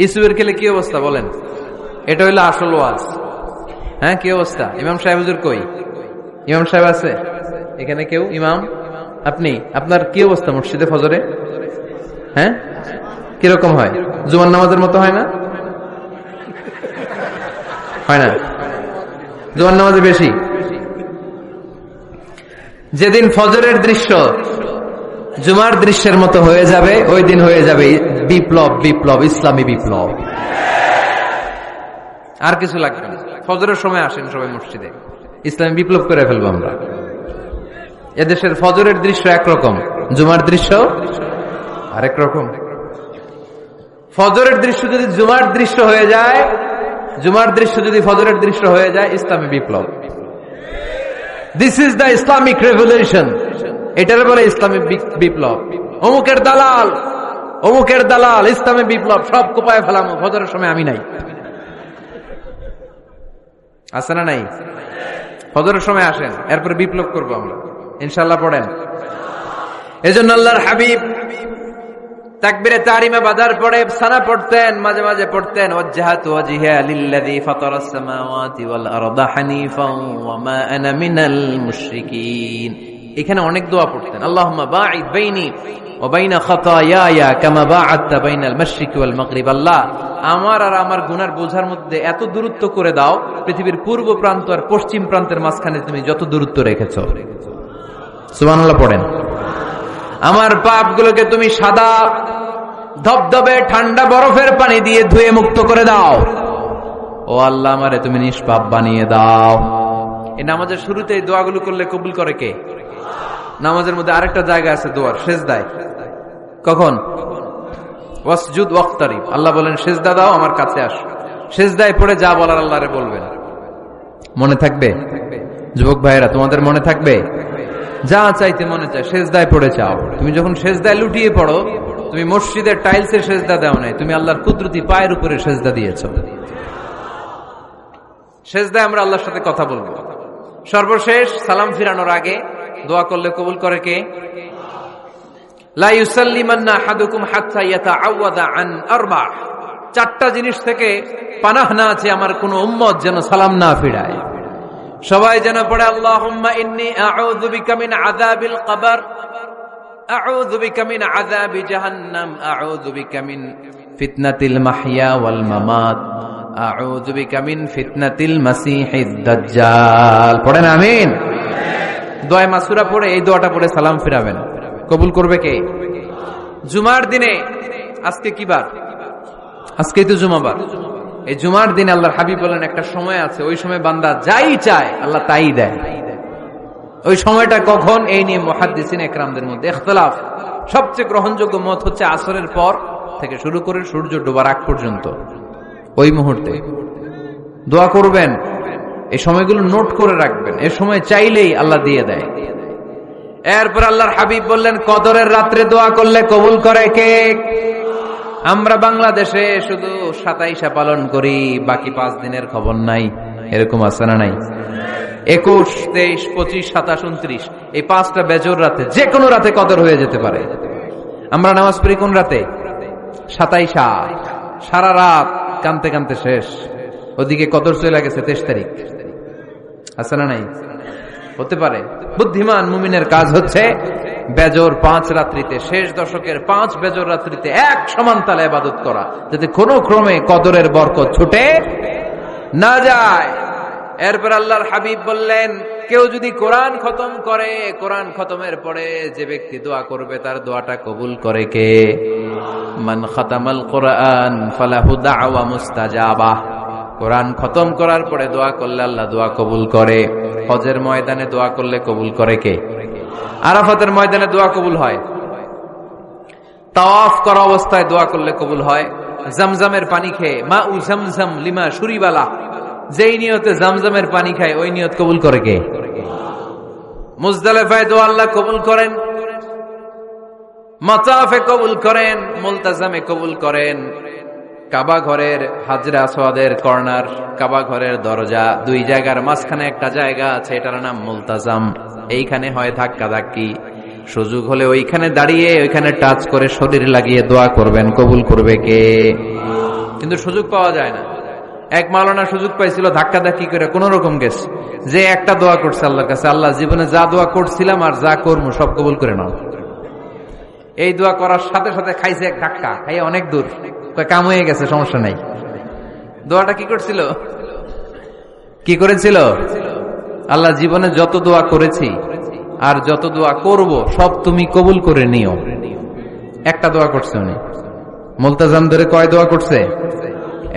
ইসুবের খেলে কি অবস্থা বলেন? এটা হইলো আসল ওয়াজ। হ্যাঁ, কি অবস্থা? ইমাম সাহেব হুজুর কই? ইমাম সাহেব আছে এখানে? কেউ? ইমাম আপনি, আপনার কি অবস্থা মসজিদে ফজরে? হ্যাঁ, কিরকম হয়? জুমার নামাজের মতো হয় না? হয় না? জুমার নামাজে বেশি। যেদিন ফজরের দৃশ্য জুমার দৃশ্যের মতো হয়ে যাবে, ওই দিন হয়ে যাবে বিপ্লব, বিপ্লব, ইসলামী বিপ্লব। আর কিছু লাগবে না। ফজরের সময় আসেন সবাই মসজিদে, ইসলামী বিপ্লব করে ফেলবো আমরা। এদেশের ফজরের দৃশ্য একরকম, জুমার দৃশ্য আরেক রকম। ফজরের দৃশ্য যদি জুমার দৃশ্য হয়ে যায়, জুমার দৃশ্য যদি ফজরের দৃশ্য হয়ে যায়, ইসলামী বিপ্লব। This is the Islamic revolution. এটার বলে ইসলামী বিপ্লব। অমুকের দালাল, অমুকের দালাল, ইসলামী বিপ্লব সব কোপায় ফেলাম। ফজরের সময় আমি নাই, আছে না? নাই। ফজরের সময় আসেন, এরপরে বিপ্লব করবো আমরা ইনশাআল্লাহ। পড়েন। এজন্য আল্লাহর হাবিব তাকবীরে তাহরিমা বাঁধার পরে সানা পড়তেন, মাঝে মাঝে পড়তেন ওয়াজহাতু ওয়াজহিয়া লিল্লাযী ফাতারাস সামাওয়াতি ওয়াল আরদা হানিফান ওয়া মা আনা মিনাল মুশরিকিন। এখানে অনেক দোয়া পড়তেন। আল্লাহুম্মা বাঈদ বাইনি ওয়া বাইনা খাতায়ায়া কামা বাআদতা বাইনাল মাশরিকি ওয়াল মাগরিব। আল্লাহ, আমার আর আমার গুনার বোঝার মধ্যে এত দূরত্ব করে দাও, পৃথিবীর পূর্ব প্রান্ত আর পশ্চিম প্রান্তের মাঝখানে তুমি যত দূরত্ব রেখেছো। সুবহানাল্লাহ পড়েন। আমার পাপগুলোকে তুমি সাদা ধবধবে ঠান্ডা বরফের পানি দিয়ে ধুয়ে মুক্ত করে দাও। ও আল্লাহ, আমারে তুমি নিষ্পাপ বানিয়ে দাও। এই নামাজের শুরুতে এই দোয়াগুলো করলে কবুল করে কে? নামাজের মধ্যে আরেকটা জায়গা আছে দোয়ার, সেজদায়। কখন? ওয়াসজুদ ওয়াক্তারিব। আল্লাহ বলেন সেজদা দাও, আমার কাছে আসো। সেজদায় পড়ে যা বলার আল্লাহরে বলবেন। মনে থাকবে? যুবক ভাইয়েরা, তোমাদের মনে থাকবে? যা চাইতে মনে চায় সেজদায় পড়ে চাও। তুমি যখন সেজদায় লুটিয়ে পড়ো, তুমি মসজিদের টাইলসের সেজদা দাও নাই, তুমি আল্লাহর কুদরতি পায়ের উপরে সেজদা দিয়েছো। সেজদায় আমরা আল্লাহর সাথে কথা বলবো। সর্বশেষ সালাম ফিরানোর আগে দোয়া করলে কবুল করে কে? লা ইউসাল্লিমান্না আহাদুকুম হাত্তা ইয়াতাআওয়াদা আন আরবা। 4টা জিনিস থেকে পানাহ না আছে আমার কোন উম্মত যেন সালাম না ফিরায়। সবাই যেন পড়ে আল্লাহুম্মা ইন্নী আউযু বিকা মিন আযাবিল কবর, আউযু বিকা মিন আযাবি জাহান্নাম, আউযু বিকা মিন ফিতনাতিল মাহইয়া ওয়াল মামাত, আউযু বিকা মিন ফিতনাতিল মাসিহিদ দাজ্জাল। পড়েন আমিন। দোয়া মাসুরা পড়ে এই দোয়াটা পড়ে সালাম ফিরাবেন, কবুল করবে কে? জুমার দিনে, আজকে কি বার? আজকেই তো জুমাবার। এই জুমার দিনে আল্লাহর হাবিব বলেন একটা সময় আছে, ওই সময় বান্দা যাই চায় আল্লাহ তাই দেয়। ওই সময়টা কখন? এই নিয়ে মুহাদ্দিসিন ইকরামদের মধ্যে ইখতিলাফ। সবচেয়ে গ্রহণযোগ্য মত হচ্ছে আসরের পর থেকে শুরু করে সূর্য ডোবার আগ পর্যন্ত, ওই মুহূর্তে দোয়া করবেন। এই সময়গুলো নোট করে রাখবেন, এই সময় চাইলেই আল্লাহ দিয়ে দেয়। এরপর আল্লাহর হাবিব বললেন কদরের রাত্রে দোয়া করলে কবুল করে কে? আমরা বাংলাদেশে শুধু 27 পালন করি, বাকি 5 দিনের খবর নাই। এরকম আছে না নাই? 21, 23, 25, 27, 29 এই 5টা বেজোর রাতে, যে কোনো রাতে কদর হয়ে যেতে পারে। আমরা নামাজ পড়ি কোন রাতে? 27। সারা রাত কানতে কানতে শেষ, ওদিকে কদর চলে গেছে 23 তারিখ। আছে না নাই? হতে পারে। বুদ্ধিমান মুমিনের কাজ হচ্ছে বেজোর 5 রাত্রিতে, শেষ দশকের 5 বেজোর রাত্রিতে এক সমান তালে ইবাদত করা, যাতে কোনো ক্রমে কদরের বরকত ছুটে না যায়। এরপর আল্লাহর হাবিব বললেন কেউ যদি কোরআন খতম করে, কোরআন খতমের পরে যে ব্যক্তি দোয়া করবে তার দোয়াটা কবুল করে কে? মান খাতামাল কোরআন ফালাহু দাওয়া মুস্তাজাবা। কোরআন খতম করার পরে দোয়া করলে আল্লাহ দোয়া কবুল করে। হজের ময়দানে দোয়া করলে কবুল করে কে? আরাফাতের ময়দানে দোয়া কবুল হয়। তাওয়াফ করা অবস্থায় দোয়া করলে কবুল হয়। জামজামের পানি খেয়ে মা উ জামজাম লিমা শুরিবালা, যেই নিয়তে জামজামের পানি খায় ওই নিয়ত কবুল করে কে? মুজদালিফায় দোয়া আল্লাহ কবুল করেন, মাতাফে কবুল করেন, মুলতাজামে কবুল করেন। কাবা ঘরের হাজরে আসওয়াদের কর্নার, কাবা ঘরের দরজা, 2 জায়গার মাঝখানে একটা জায়গা আছে, এটার নাম মুলতাজাম। এইখানে হয় ধাক্কা ধাক্কি, সুযোগ হলে ওইখানে দাঁড়িয়ে ওইখানে টাচ করে শরীর লাগিয়ে দোয়া করবেন, কবুল করবে কে? কিন্তু সুযোগ পাওয়া যায় না। এক মাওলানা সুযোগ পাইছিল ধাক্কা ধাক্কি করে কোন রকম গেছে, যে একটা দোয়া করছে আল্লাহর কাছে, আল্লাহ জীবনে যা দোয়া করছিলাম আর যা করবো সব কবুল করে নাও। এই দোয়া করার সাথে সাথে খাইছে এক ধাক্কা, খাইয়ে অনেক দূর, কাম হয়ে গেছে, সমস্যা নাই। দোয়াটা কি করছিল? কি করেছিল? আল্লাহ জীবনে যত দোয়া করেছি আর যত দোয়া করব সব তুমি কবুল করে নিও। একটা দোয়া করছে উনি। মুলতাজাম ধরে কয় দোয়া করছে?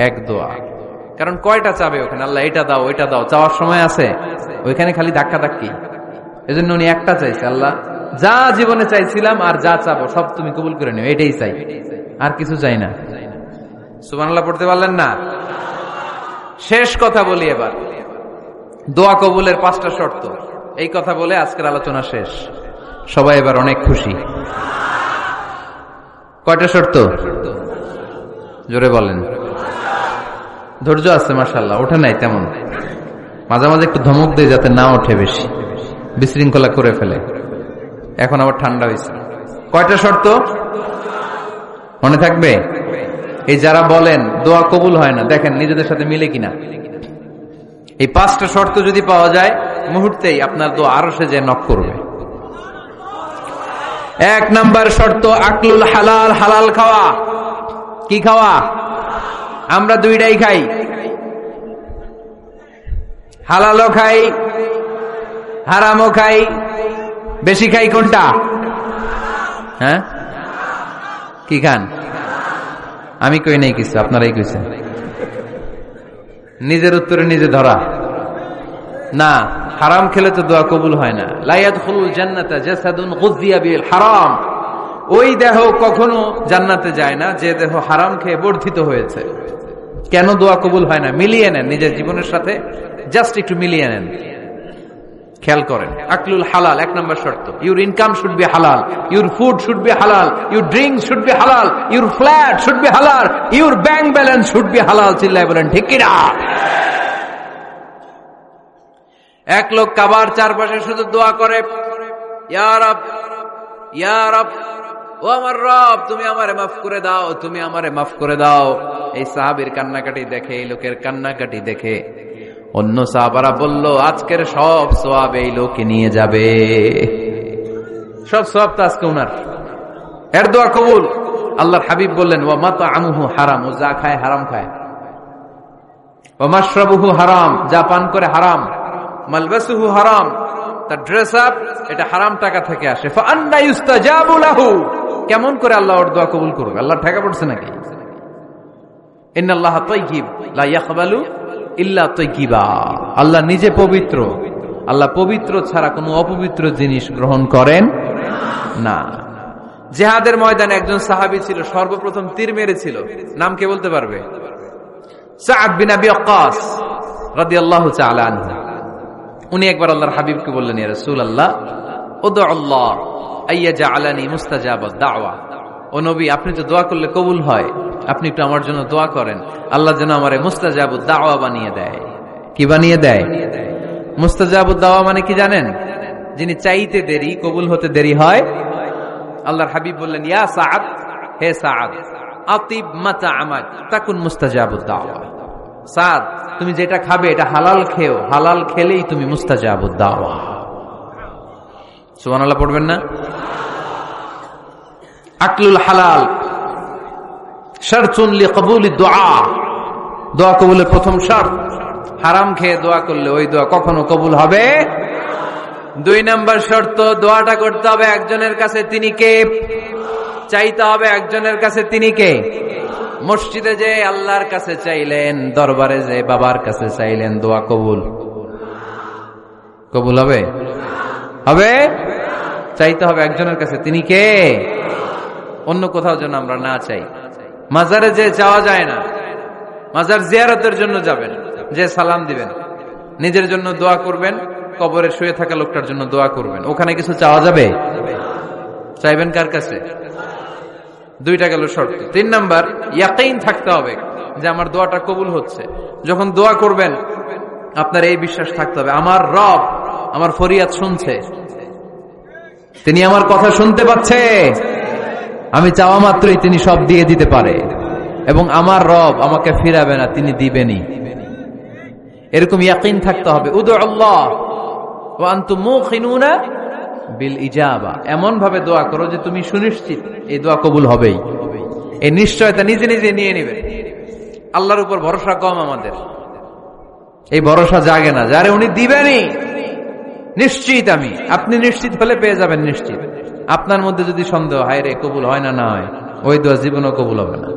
এক দোয়া। কারণ কয়টা চাবে ওখানে? আল্লাহ এটা দাও ওইটা দাও, চাওয়ার সময় আছে? ওইখানে খালি ধাক্কা ধাক্কি। এজন্য উনি একটা চাইছে, আল্লাহ যা জীবনে চাইছিলাম আর যা চাবো সব তুমি কবুল করে নিও, এটাই চাই, আর কিছু চাই না। সুবহানাল্লাহ পড়তে পারলেন না? শেষ কথা বলি এবার, দোয়া কবুলের 5টা শর্ত। এই কথা বলে আজকের আলোচনা শেষ। সবাই এবার অনেক খুশি। কয়টা শর্ত? জোরে বলেন। ধৈর্য আছে মাশাআল্লাহ, ওঠে নাই তেমন। মাঝে মাঝে একটু ধমক দিয়ে যাতে না ওঠে, বেশি বিশৃঙ্খলা করে ফেলে। এখন আবার ঠান্ডা হয়েছে। কয়টা শর্ত মনে থাকবে? এই যারা বলেন দোয়া কবুল হয় না, দেখেন নিজেদের সাথে মিলে কিনা। এই 5টা শর্ত যদি পাওয়া যায়, মুহূর্তেই আপনার দোয়া আরশে যে নক করবে। 1 নাম্বার শর্ত আকলুল হালাল, হালাল খাওয়া। কি খাওয়া? আমরা 2টাই খাই, হালালও খাই হারামও খাই। বেশি খাই কোনটা? হ্যাঁ, কি খান? আমি কই নাই কিছু, আপনারাই কইছেন। নিজের উত্তরে নিজে ধরা না। হারাম খেলে তো দোয়া কবুল হয় না। লা ইয়াদখুলুল জান্নাতা জাসাদুন গুযিয়া বিল হারাম। ওই দেহ কখনো জান্নাতে যায় না যে দেহ হারাম খেয়ে বর্ধিত হয়েছে। কেন দোয়া কবুল হয় না? মিলিয়ে নেন নিজের জীবনের সাথে, জাস্ট একটু মিলিয়ে নেন, খেয়াল করেন। আকলুল হালাল 1 নম্বর শর্ত। ইউর ইনকাম শুড বি হালাল, ইউর ফুড শুড বি হালাল, ইউর ড্রিঙ্ক শুড বি হালাল, ইউর ফ্ল্যাট শুড বি হালাল, your bank balance should be হালাল। চিল্লায় বলেন ঠিক কিনা? এক লোক কাবার চারপাশে শুধু দোয়া করে, ইয়া রব, ইয়া রব, ও আমার রব, তুমি আমারে মাফ করে দাও, তুমি আমারে মাফ করে দাও। এই সাহাবীর কান্নাকাটি দেখে, এই লোকের কান্নাকাটি দেখে অন্য সাহাবারা বলল, আজকের সব সওয়াব এই লোকে নিয়ে যাবে। সব সওয়াব তো আজকে উনার। এর দোয়া কবুল। আল্লাহর হাবিব বললেন, ওয়া মাতাআমুহু হারাম, ও যা খায় হারাম খায়। ওয়া মাশরাবুহু হারাম, যা পান করে হারাম, মালবাসুহু হারাম, তার ড্রেস আপ এটা হারাম টাকা থেকে আসে। ফা আন্না ইউস্তাজাবু লাহু, কেমন করে আল্লাহ ওর দোয়া কবুল করবে? আল্লাহ ঠেকা পড়ছে নাকি? ইন্নাল্লাহা তাইয়্যিব লা ইয়াকবালু ইল্লা তাইয়্যিবা, আল্লাহ নিজে পবিত্র, আল্লাহ পবিত্র ছাড়া কোনো অপবিত্র জিনিস গ্রহণ করেন না। জিহাদের ময়দানে একজন সাহাবী ছিল, সর্বপ্রথম তীর মেরেছিল, নাম কে বলতে পারবে? সাআদ বিন আবি ওয়াক্কাস রাদিয়াল্লাহু তাআলা আনহু। উনি একবার আল্লাহর হাবিবকে বললেন, ইয়া রাসূলুল্লাহ উদউ আল্লাহ আইয়াজআলানি মুস্তাজাবাদ দাওয়া, ও নবী আপনি তো দোয়া করলে কবুল হয়, আপনি একটু আমার জন্য দোয়া করেন, আল্লাহ যেন আমারে মুস্তাজাবুদ দাওয়া বানিয়ে দেয়। কি বানিয়ে দেয়? মুস্তাজাবুদ দাওয়া মানে কি জানেন? যিনি চাইতে দেরি, কবুল হতে দেরি হয়। আল্লাহর হাবিব বললেন, ইয়া সাআদ, হে সাআদ, আতিব মাতাআমাক তাকুন মুস্তাজাবুদ দাওয়া। সাআদ, তুমি যেটা খাবে এটা হালাল খেও, হালাল খেলেই তুমি মুস্তাজাবুদ দাওয়া। সুবহানাল্লাহ পড়বেন না? আকলুল হালাল শারতুন লিকবুলি দুআ, দোয়া কবুলের প্রথম শর্ত। হারাম খেয়ে দোয়া করলে ওই দোয়া কখনো কবুল হবে। 2 নম্বর শর্ত, দোয়াটা করতে হবে একজনের কাছে, তিনি কে? চাইতে হবে একজনের কাছে, তিনি কে? মসজিদে যে আল্লাহর কাছে চাইলেন, দরবারে যে বাবার কাছে চাইলেন, দোয়া কবুল কবুল হবে? হবে? চাইতে হবে একজনের কাছে, তিনি কে? অন্য কোথাও যেন আমরা না চাই। মাজারে যে চাওয়া যায় না, মাজার জিয়ারতের জন্য যাবেন, যে সালাম দিবেন, নিজের জন্য দোয়া করবেন, কবরে শুয়ে থাকা লোকটার জন্য দোয়া করবেন, ওখানে কিছু চাওয়া যাবে? চাইবেন কার কাছে? 2টা গেল শর্ত। 3 নাম্বার, ইয়াকিন থাকতে হবে যে আমার দোয়াটা কবুল হচ্ছে। যখন দোয়া করবেন আপনার এই বিশ্বাস থাকতে হবে, আমার রব আমার ফরিয়াদ শুনছে, তিনি আমার কথা শুনতে পাচ্ছে, আমি চাওয়া মাত্রই তিনি সব দিয়ে দিতে পারে, এবং আমার রব আমাকে ফিরাবে না, তিনি দিবেনই। এরকম ইয়াকিন থাকতে হবে। উদু আল্লাহ ওয়া আনতুম মুখিনুনা বিল ইজাবা, এমন ভাবে দোয়া করো যে তুমি সুনিশ্চিত এই দোয়া কবুল হবেই। এই নিশ্চয়তা নিজে নিজে নিয়ে নেবে। আল্লাহর উপর ভরসা কম আমাদের, এই ভরসা জাগে না, যারে উনি দিবেনই নিশ্চিত আমি। আপনি নিশ্চিত হলে পেয়ে যাবেন নিশ্চিত। আপনার মধ্যে যদি সন্দেহ, হায় রে কবুল হয় না, না হয়, ওই দোয়া জীবনও কবুল হবে না।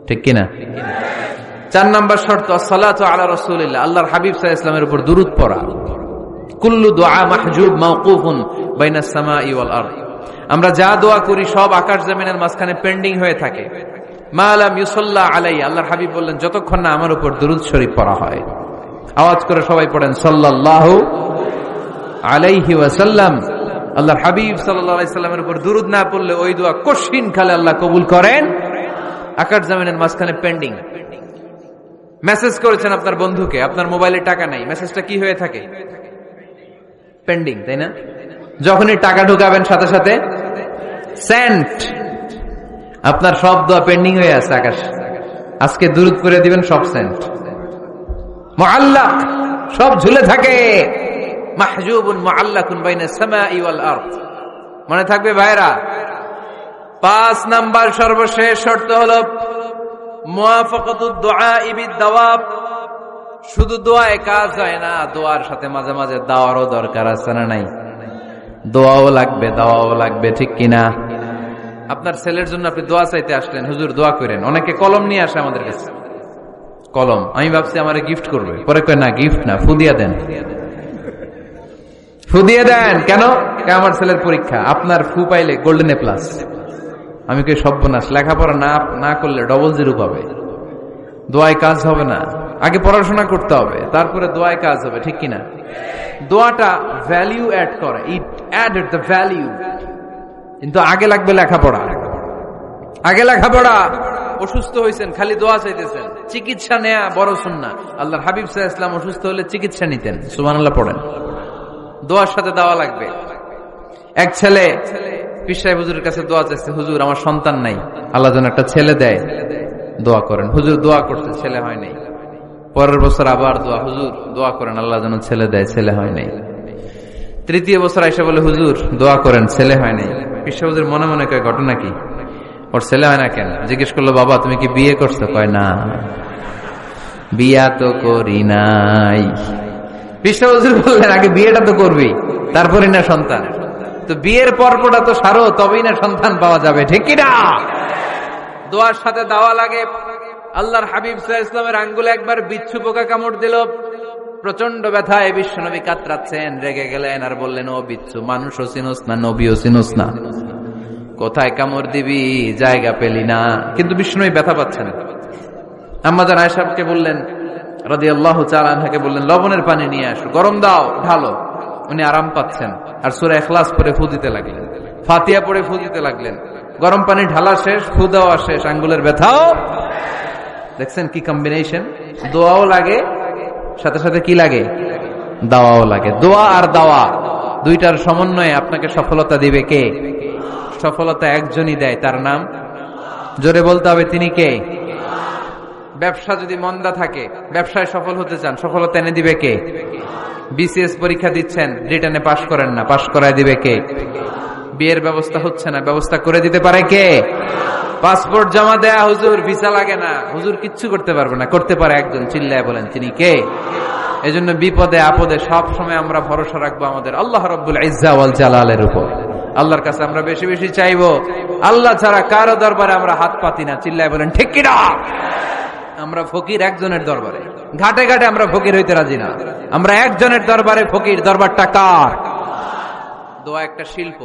ঠিক কিনা? 4 নম্বর শর্ত, আসসালাতু আলা রাসূলিল্লাহ, আল্লাহর হাবিব সাল্লাল্লাহু আলাইহি ওয়াসাল্লামের উপর দুরূদ পড়া। কুল্লু দুআ মাহজুব মাওকুফুন বাইনাস সামাই ওয়াল আরদ, আমরা যা দোয়া করি সব আকাশ জমিনের মাঝখানে পেন্ডিং হয়ে থাকে। মা লাম ইউসাল্লা আলাইহি, আল্লাহর হাবিব বললেন যতক্ষণ না আমার উপর দুরূদ শরীফ পড়া হয়। আওয়াজ করে সবাই পড়েন সাল্লাল্লাহু আলাইহি ওয়াসাল্লাম। আল্লাহর হাবিব সাল্লাল্লাহু আলাইহি সাল্লামের উপর দুরূদ না পড়লে ওই দোয়া কঠিন খালে আল্লাহ কবুল করেন, আকাশ জমিনের মাঝখানে পেন্ডিং। মেসেজ করেছেন আপনার বন্ধুকে, আপনার মোবাইলে টাকা নাই, মেসেজটা কি হয়ে থাকে? পেন্ডিং, তাই না? যখনই টাকা ঢুকাবেন সাথে সাথে সেন্ট, আপনার সব দোয়া পেন্ডিং হয়ে আছে আকাশ। আজকে দুরূদ করে দিবেন, সব সেন্ট, মুআল্লাক, সব ঝুলে থাকে। মাহজুবুন মুআল্লাকুন বাইনাস সামাই ওয়াল আরদ, মনে থাকবে ভাইরা। 5 নাম্বার সর্বশেষ শর্ত হলো মুওয়াফাকাতুদ দুআ বিদ দাওয়াব, শুধু দোয়ায় কাজ হয় না, দোয়ার সাথে মাঝে মাঝে দাওয়ারও দরকার আছে না নাই? দোয়াও লাগবে, দাওয়াও লাগবে, ঠিক কিনা? আপনার ছেলের জন্য আপনি দোয়া চাইতে আসলেন, হুজুর দোয়া করেন। অনেকে কলম নিয়ে আসে আমাদের কাছে, কলম। আমি ভাবছি আমারে গিফট করবে, পরে কয় না গিফট না, ফু দিয়া দেন, ফু দিয়ে দেন। কেন? আমার ছেলের পরীক্ষা, আপনার ফু পাইলে গোল্ডেন এ প্লাস। আমি কই সর্বনাশ, লেখাপড়া না করলে ডবল 0 পাবে, দোয়ায় কাজ হবে না। আগে পড়াশোনা করতে হবে, তারপরে দোয়ায় কাজ হবে, ঠিক কিনা? দোয়াটা ভ্যালিউ অ্যাড করে, ইট অ্যাডেড দ্য ভ্যালিউ। কিন্তু আগে লাগবে লেখাপড়া, আগে লেখাপড়া। অসুস্থ হয়েছেন, খালি দোয়া চাইতেছেন, চিকিৎসা নেয়া বড় সুন্নাহ। আল্লাহর হাবিব সাল্লাল্লাহু আলাইহি ওয়াসাল্লাম অসুস্থ হলে চিকিৎসা নিতেন। সুবহানাল্লাহ পড়েন। দোয়ার সাথে দেওয়া লাগবে। এক ছেলে পীর সাহেব হুজুরের কাছে দোয়া চাইছে, হুজুর আমার সন্তান নাই, আল্লাহ যেন একটা ছেলে দেয়, দোয়া করেন। হুজুর দোয়া করতে, ছেলে হয় নাই। পরের বছর আবার দোয়া, হুজুর দোয়া করেন আল্লাহ যেন ছেলে দেয়, ছেলে হয় নাই। 3য় বছর আইসা বলে, হুজুর দোয়া করেন, ছেলে হয় নাই। পীর সাহেব হুজুর মনে মনে কয়, ঘটনা কি? ওর ছেলে হয় না কেন? জিজ্ঞেস করলো, বাবা তুমি কি বিয়ে করছো? কয় না। বিয়া তো করি নাই। বিশ্ব হুজুর বললেন আগে বিয়েটা তো করবি, তারপরে না সন্তান। তো বিয়ের পর্বটা তো সারো, তবেই না সন্তান পাওয়া যাবে, ঠিক কি না? দোয়ার সাথে দাওয়া লাগে। আল্লাহর হাবিব সাল্লাল্লাহু আলাইহি ওয়াসাল্লামের আঙ্গুলে একবার বিচ্ছু পোকা কামড় দিল, প্রচন্ড ব্যথায় বিশ্বনবী কাতরাচ্ছেন, রেগে গেলেন আর বললেন, ও বিচ্ছু, মানুষও চিনোস না, নবীও চিনোস না, কোথায় কামড় দিবি, জায়গা পেলি না। কিন্তু বিশ্বনবী ব্যথা পাচ্ছেন। আম্মা জান আয়েশাকে বললেন রাদিয়াল্লাহু তাআলা আনহাকে বললেন, লবণের পানি নিয়ে আসো, গরম দাও, ঢালো। উনি আরাম পাচ্ছেন আর সূরা ইখলাস পড়ে ফু দিতে লাগলেন, ফাতিহা পড়ে ফু দিতে লাগলেন। গরম পানি ঢালা শেষ, ফু দেওয়া শেষ, আঙ্গুলের ব্যথাও। দেখছেন কি কম্বিনেশন? দোয়াও লাগে, সাথে সাথে কি লাগে? দাওয়াও লাগে। দোয়া আর দাওয়া দুইটার সমন্বয়ে আপনাকে সফলতা দিবে কে? সফলতা একজনই দেয়, তার নাম, জোরে বলতে হবে, তিনি কে? ব্যবসা যদি মন্দা থাকে, ব্যবসায় সফল হতে চান, সফলতা এনে দিবে কে? বিসিএস পরীক্ষা দিচ্ছেন, রিটেনে পাশ করেন না, পাশ করায় দিবে কে? বিয়ের ব্যবস্থা হচ্ছে না, ব্যবস্থা করে দিতে পারে কে? পাসপোর্ট জমা দেয়া, হুজুর ভিসা লাগে না, হুজুর কিচ্ছু করতে পারবে না, করতে পারে একজন, চিল্লায় বলেন তিনি কে? এজন্য বিপদে আপদে সব সময় আমরা ভরসা রাখবো আমাদের আল্লাহ রাব্বুল ইজ্জা ওয়াল জালালের উপর। আল্লাহর কাছে আমরা বেশি বেশি চাইবো, আল্লাহ ছাড়া কারো দরবারে আমরা হাত পাতি না, চিল্লায় বলেন ঠিক কি না? আমরা ফকির একজনের দরবারে, ঘাটে ঘাটে আমরা ফকির হইতে রাজি না, আমরা একজনের দরবারে ফকির। দরবারটা কার? দোয়া একটা শিল্প।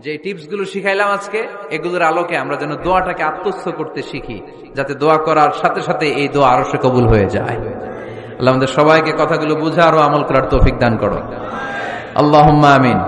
যে টিপস গুলো শিখাইলাম আজকে, এগুলোর আলোকে আমরা যেন দোয়াটাকে আত্মস্থ করতে শিখি, যাতে দোয়া করার সাথে সাথে এই দোয়া আরশে কবুল হয়ে যায়। আল্লাহ আমাদের সবাইকে কথাগুলো বুঝার ও আমল করার তৌফিক দান করো, আল্লাহুম্মা আমিন।